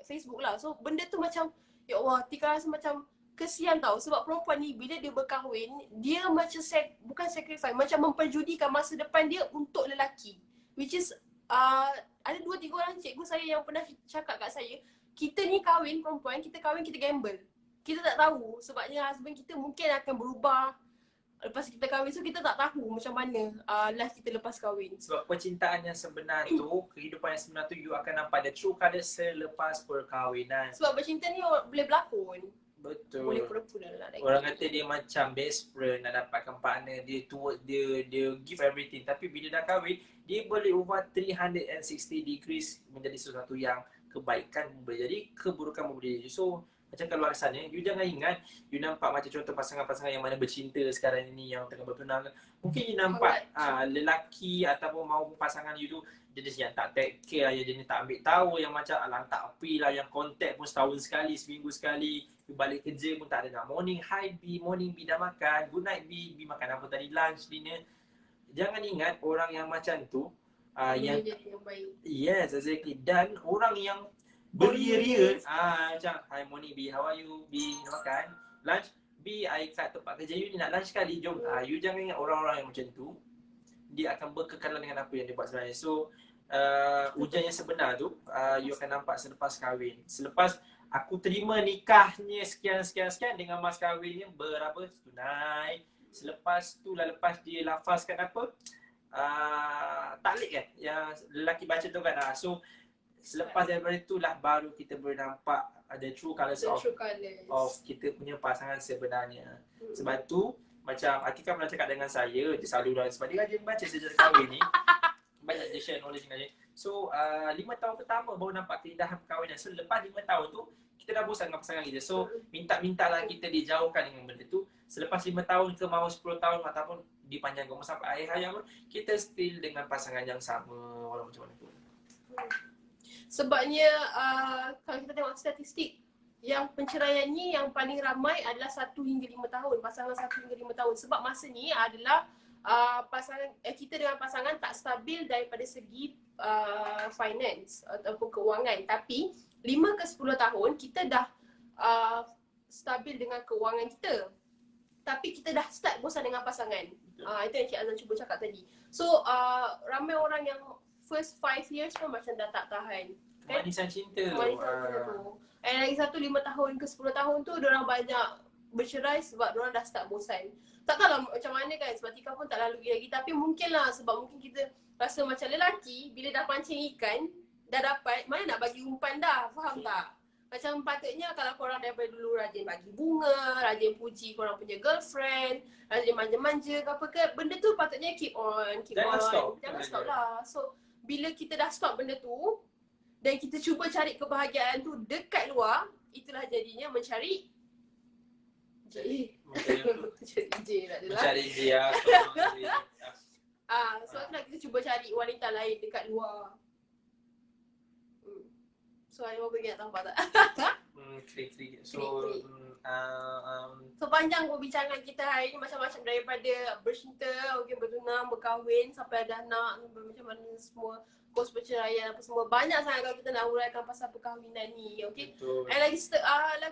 Facebook lah. So benda tu macam, ya Allah, Tika rasa macam kesian tau. Sebab perempuan ni bila dia berkahwin, dia macam bukan sacrifice, macam memperjudikan masa depan dia untuk lelaki. Which is ada 2-3 orang cikgu saya yang pernah cakap kat saya, kita ni kahwin perempuan, kita gamble. Kita tak tahu sebabnya husband kita mungkin akan berubah lepas kita kahwin. So kita tak tahu macam mana life kita lepas kahwin. Sebab percintaan yang sebenar tu, kehidupan yang sebenar tu, you akan nampak the true colour selepas perkahwinan. Sebab bercinta ni boleh berlakon. Betul. Boleh pura-pura lah. Orang kata dia macam best friend, nak dapatkan partner dia, dia give everything. Tapi bila dah kahwin, dia boleh ubah 360 degrees menjadi sesuatu yang kebaikan boleh jadi, keburukan boleh jadi. So macam kalau alasannya, you jangan ingat you nampak macam contoh pasangan-pasangan yang mana bercinta sekarang ini yang tengah bertunang. Mungkin you nampak lelaki ataupun maupun pasangan you tu jenis yang tak take care, yang jenis tak ambil tahu, yang macam alang tak api lah, yang contact pun setahun sekali, seminggu sekali. You balik kerja pun tak ada nak morning hi B, morning B dah makan, good night B makan apa tadi, lunch, dinner. Jangan ingat orang yang macam tu yang baik. Yes, exactly. Dan orang yang beria-ria macam hi morning B, how are you B, makan lunch B, I kat tempat kerja you ni nak lunch sekali, jom. You jangan ingat orang-orang yang macam tu dia akan berkekalan dengan apa yang dia buat sebenarnya. So ujian yang sebenar tu you akan nampak selepas kahwin. Selepas aku terima nikahnya sekian dengan mas kahwinnya berapa tunai. Selepas tu lah, lepas dia lafazkan apa taklik kan yang lelaki baca tu kan. So selepas daripada itulah baru kita boleh nampak ada true colours of kita punya pasangan sebenarnya. Sebab tu macam Atika pernah cakap dengan saya, dia selalu dah sebab dia rajin baca sejarah kahwin ni. Banyak dia share knowledge dengan dia. So 5 tahun pertama baru nampak keindahan perkahwinan. So lepas 5 tahun tu kita dah bosan dengan pasangan kita. So minta-mintalah kita dijauhkan dengan benda tu. Selepas 5 tahun ke mau 10 tahun ataupun dipanjangkan umur sampai akhir hayat pun kita still dengan pasangan yang sama walaupun macam mana pun. Sebabnya kalau kita tengok statistik, yang penceraian ni yang paling ramai adalah 1 hingga 5 tahun, pasangan 1 hingga 5 tahun. Sebab masa ni adalah kita dengan pasangan tak stabil daripada segi finance ataupun kewangan. Tapi 5 ke 10 tahun kita dah stabil dengan kewangan kita. Tapi kita dah start bosan dengan pasangan. Itu yang Cik Azlan cuba cakap tadi. So ramai orang yang first 5 years pun macam dah tak tahan. Manisan cinta. Manisan cinta tu. And lagi satu 5 tahun ke 10 tahun tu diorang banyak bercerai sebab diorang dah start bosan. Tak tahulah macam mana kan, sebab Tika pun tak lalu lagi. Tapi mungkin lah sebab mungkin kita rasa macam lelaki bila dah pancing ikan, dah dapat, mana nak bagi umpan dah, faham tak? Macam patutnya kalau korang daripada dulu rajin bagi bunga, rajin puji korang punya girlfriend, rajin manja-manja ke apa ke, benda tu patutnya keep on. Jangan stop. Jangan stop lah. So bila kita dah stop benda tu dan kita cuba cari kebahagiaan tu dekat luar, itulah jadinya mencari mencari dia. So itulah kita cuba cari wanita lain dekat luar. So ada apa lagi nak tambah tak? Klik. So panjang perbincangan kita hari ni, macam-macam daripada bercinta, mungkin bertunang, berkahwin sampai ada anak, macam mana semua kos perceraian apa semua. Banyak sangat kalau kita nak uraikan pasal perkahwinan ni, okey. And lagi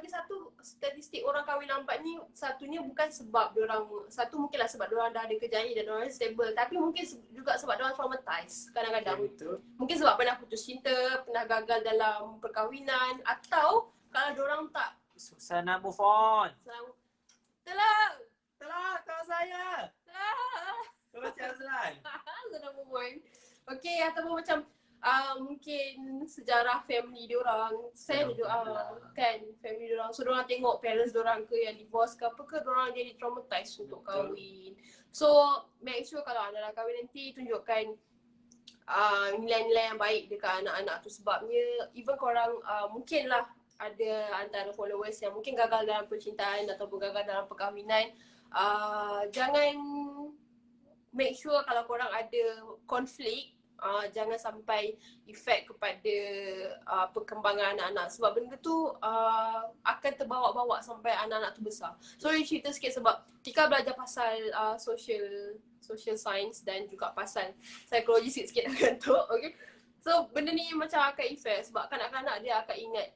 satu statistik orang kahwin lambat ni, satunya bukan sebab diorang, satu mungkinlah sebab diorang dah ada kerjaya dan diorang stable, tapi mungkin juga sebab diorang traumatized kadang-kadang. Mungkin sebab pernah putus cinta, pernah gagal dalam perkahwinan, atau kalau diorang tak susah nak move on. Telah Kalau saya. Kalau Cik Azlan. Sudah move on. Okay, ataupun macam mungkin sejarah family diorang, saya kan family diorang. So diorang tengok parents diorang ke yang divorce ke apa ke, diorang jadi traumatized untuk kahwin. So make sure kalau anda nak kahwin nanti, tunjukkan nilai-nilai yang baik dekat anak-anak tu. Sebabnya even korang mungkinlah ada antara followers yang mungkin gagal dalam percintaan ataupun gagal dalam perkahwinan, jangan, make sure kalau korang ada konflik, jangan sampai efek kepada perkembangan anak-anak. Sebab benda tu akan terbawa-bawa sampai anak-anak tu besar. So cerita sikit sebab Tika belajar pasal social science dan juga pasal psikologi sikit-sikit gantuk, okay. So benda ni macam akan efek sebab kanak-kanak dia akan ingat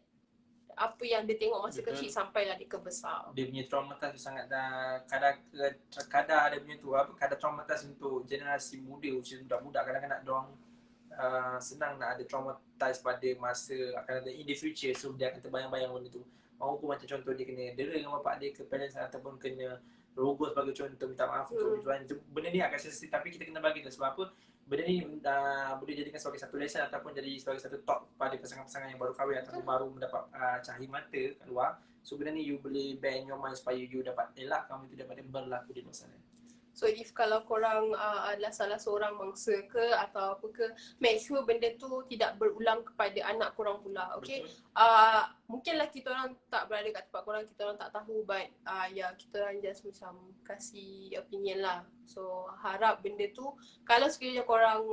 apa yang dia tengok masa kecil sampailah dia kebesar. Dia punya traumatis tu sangat dah kadar dia punya tu kadar traumatis untuk generasi muda, usia budak-budak. Kadang-kadang diorang senang nak ada traumatis pada masa akan ada in the future. So dia akan terbayang-bayang benda tu. Maupun macam contoh dia kena dera dengan bapak dia ke parents ataupun kena rogo sebagai contoh, minta maaf untuk tuan. Benda ni akan sensitif tapi kita kena bagi tu. Sebab apa? Benda ni boleh jadikan sebagai satu lesson ataupun jadi sebagai satu talk pada pasangan-pasangan yang baru kahwin ataupun baru mendapat cahaya mata kat luar. So benda ni you boleh bear in your mind supaya you dapat elak kamu tu daripada berlaku di masa lain. So if kalau korang adalah salah seorang mangsa ke atau apa ke, make sure benda tu tidak berulang kepada anak korang pula, okay? Mungkinlah kita orang tak berada kat tempat korang, kita orang tak tahu, but kita orang just macam kasih opinion lah. So harap benda tu, kalau sekiranya korang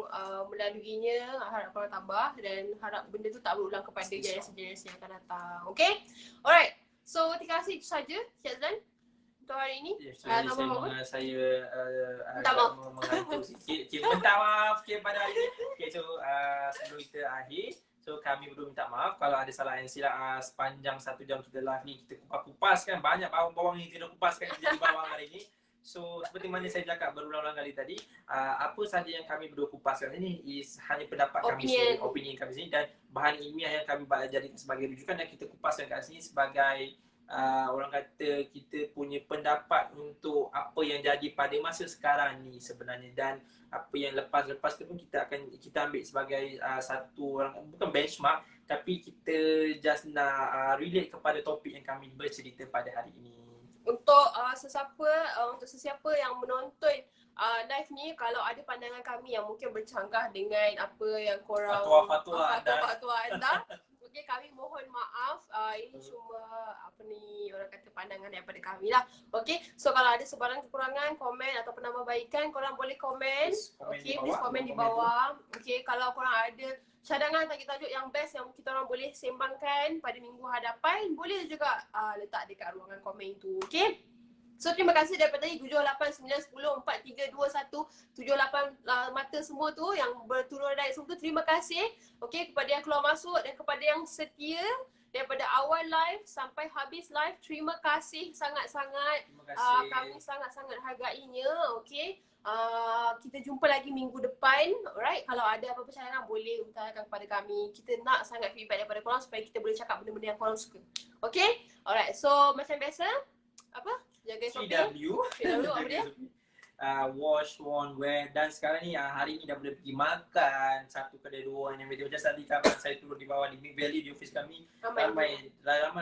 melaluinya, harap korang tabah dan harap benda tu tak berulang kepada generasi-generasi yang akan datang, okay? Alright, so terima kasih, itu saja Cik Azlan untuk hari ini. Saya mengantuk sikit. Minta maaf kepada hari ini. Okay, so sebelum kita akhir, so kami berdua minta maaf kalau ada salah yang silap. Sepanjang 1 jam kita live ni, kita kupas kan banyak bawang-bawang yang kita kupaskan di bawang hari ini. So seperti mana saya cakap berulang-ulang kali tadi, apa sahaja yang kami berdua kupaskan ini is hanya pendapat kami sendiri, opini kami sendiri dan bahan ilmiah yang kami jadikan sebagai rujukan dan kita kupaskan kat sini sebagai orang kata kita punya pendapat untuk apa yang jadi pada masa sekarang ni sebenarnya, dan apa yang lepas-lepas tu pun kita ambil sebagai satu orang, bukan benchmark, tapi kita just nak relate kepada topik yang kami bercerita pada hari ini. Untuk sesiapa yang menonton live ni, kalau ada pandangan kami yang mungkin bercanggah dengan apa yang korang fatwa anda okay, Okay, kami mohon maaf. Ini cuma apa ni orang kata pandangan daripada kami lah. Okay, so kalau ada sebarang kekurangan, komen atau penambahbaikan, korang boleh komen. Okay, please komen di bawah. Okay, kalau korang ada cadangan tajuk-tajuk yang best yang kita orang boleh sembangkan pada minggu hadapan, boleh juga letak dekat ruangan komen itu. Okay. So terima kasih daripada tadi 7, 8, 9, 10, 4, 3, 2, 1, 7, 8 mata semua tu yang berturut naik semua tu, terima kasih. Okay, kepada yang keluar masuk dan kepada yang setia daripada awal live sampai habis live, terima kasih sangat-sangat. Terima kasih. Kami sangat-sangat hargainya. Okay, kita jumpa lagi minggu depan. Alright, kalau ada apa-apa cadangan boleh utarakan kepada kami. Kita nak sangat feedback daripada korang supaya kita boleh cakap benda-benda yang korang suka. Okay, alright, so macam biasa, apa? Jaga SOP. 3W. 3W apa dia? Wash, worn, wear. Dan sekarang ni hari ni dah boleh pergi makan satu kedai dua yang macam tadi kawan saya turun di bawah di Big Valley di office kami, ramai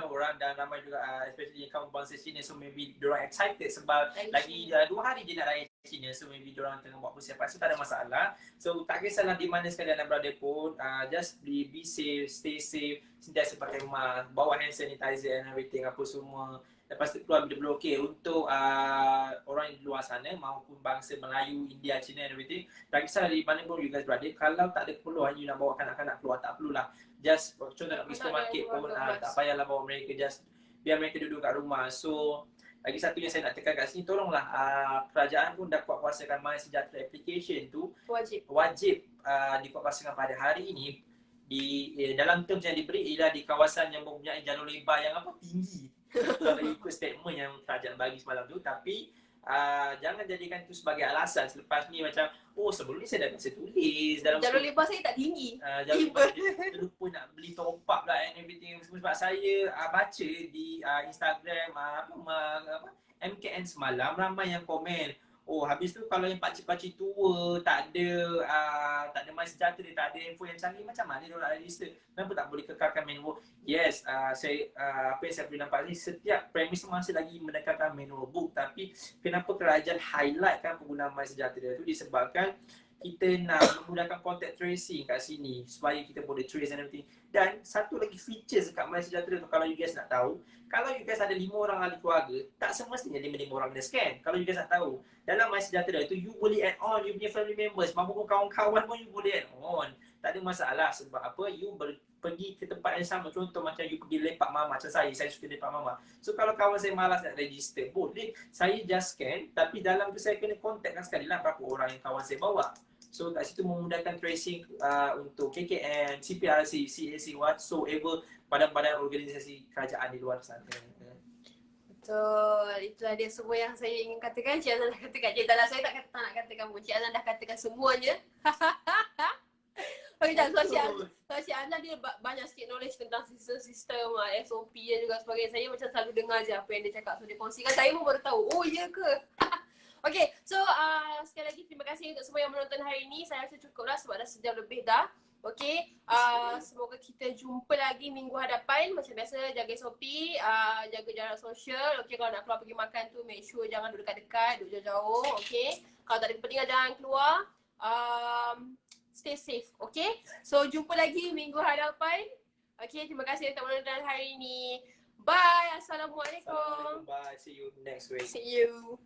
orang dan ramai juga especially kaum bangsa Cina, so maybe diorang excited sebab lagi 2 hari je nak raya Cina, so maybe diorang tengah buat persiapan, so tak ada masalah. So tak kisahlah di mana sekali anda berada pun, just be safe, stay safe, sentiasa pakai mask, bawa hand sanitizer and everything apa semua. Lepas tu keluar benda-benda okey untuk orang di luar sana maupun bangsa Melayu, India, Cina and everything. Tak kisah dari mana pun you guys berada, kalau tak ada keperluan you nak bawa kanak-kanak keluar, tak perlulah. Just contoh nak pergi supermarket pun tak payahlah bawa mereka, just biar mereka duduk kat rumah. So lagi satu yang saya nak tekan kat sini, tolonglah kerajaan pun dah kuatkuasakan MySejahtera application tu wajib dikuatkuasakan pada hari ini dalam terms yang diberi ialah di kawasan yang mempunyai jalur lebar yang tinggi. Kalau ikut statement yang kerajaan bagi semalam tu, tapi jangan jadikan itu sebagai alasan selepas ni macam sebelum ni saya dah biasa tulis dalam jalur lebar saya tak tinggi. Jalur lebar lupa nak beli top up lah and everything sebab saya baca di Instagram MKN semalam ramai yang komen, habis tu kalau yang pakcik-pakcik tua tak ada MySejahtera, tak ada info yang canggih, macam mana dia nak register? Kenapa tak boleh kekalkan manual? Yes, apa yang saya boleh nampak ni, setiap premis masih lagi menekankan manual book, tapi kenapa kerajaan highlightkan penggunaan MySejahtera tu disebabkan kita nak menggunakan contact tracing kat sini supaya kita boleh trace and everything. Dan satu lagi features dekat MySejahtera tu, kalau you guys nak tahu, kalau you guys ada 5 orang ahli keluarga, tak semestinya 5 orang kena scan. Kalau you guys nak tahu, dalam MySejahtera tu you boleh add on you punya family members, maupun kawan-kawan pun you boleh add on. Tak ada masalah sebab apa, you pergi ke tempat yang sama. Contoh macam you pergi lepak mama, macam saya suka lepak mama. So kalau kawan saya malas nak register, boleh saya just scan, tapi dalam tu saya kena contactkan sekali lah berapa orang yang kawan saya bawa. So kat situ memudahkan tracing untuk KKN, CPRC, CAC, whatsoever, badan-badan organisasi kerajaan di luar sana. Betul, itulah dia semua yang saya ingin katakan. Cik Azlan dah katakan, saya tak nak katakan pun, Cik Azlan dah katakan semuanya. Okay, so Cik Azlan dia banyak sikit knowledge tentang sistem SOP dan juga sebagainya. Saya macam selalu dengar je apa yang dia cakap, so dia kongsikan, saya pun baru tahu, ya ke? Okay, so sekali lagi terima kasih untuk semua yang menonton hari ini. Saya rasa cukup lah sebab dah sejam lebih dah. Okay, semoga kita jumpa lagi minggu hadapan. Macam biasa, jaga SOP, jaga jarak sosial. Okay, kalau nak keluar pergi makan tu, make sure jangan duduk dekat-dekat, duduk jauh-jauh. Okay, kalau tak ada kepentingan jangan keluar. Stay safe, okay? So jumpa lagi minggu hadapan. Okay, terima kasih untuk menonton hari ini. Bye, Assalamualaikum. Bye, see you next week. See you.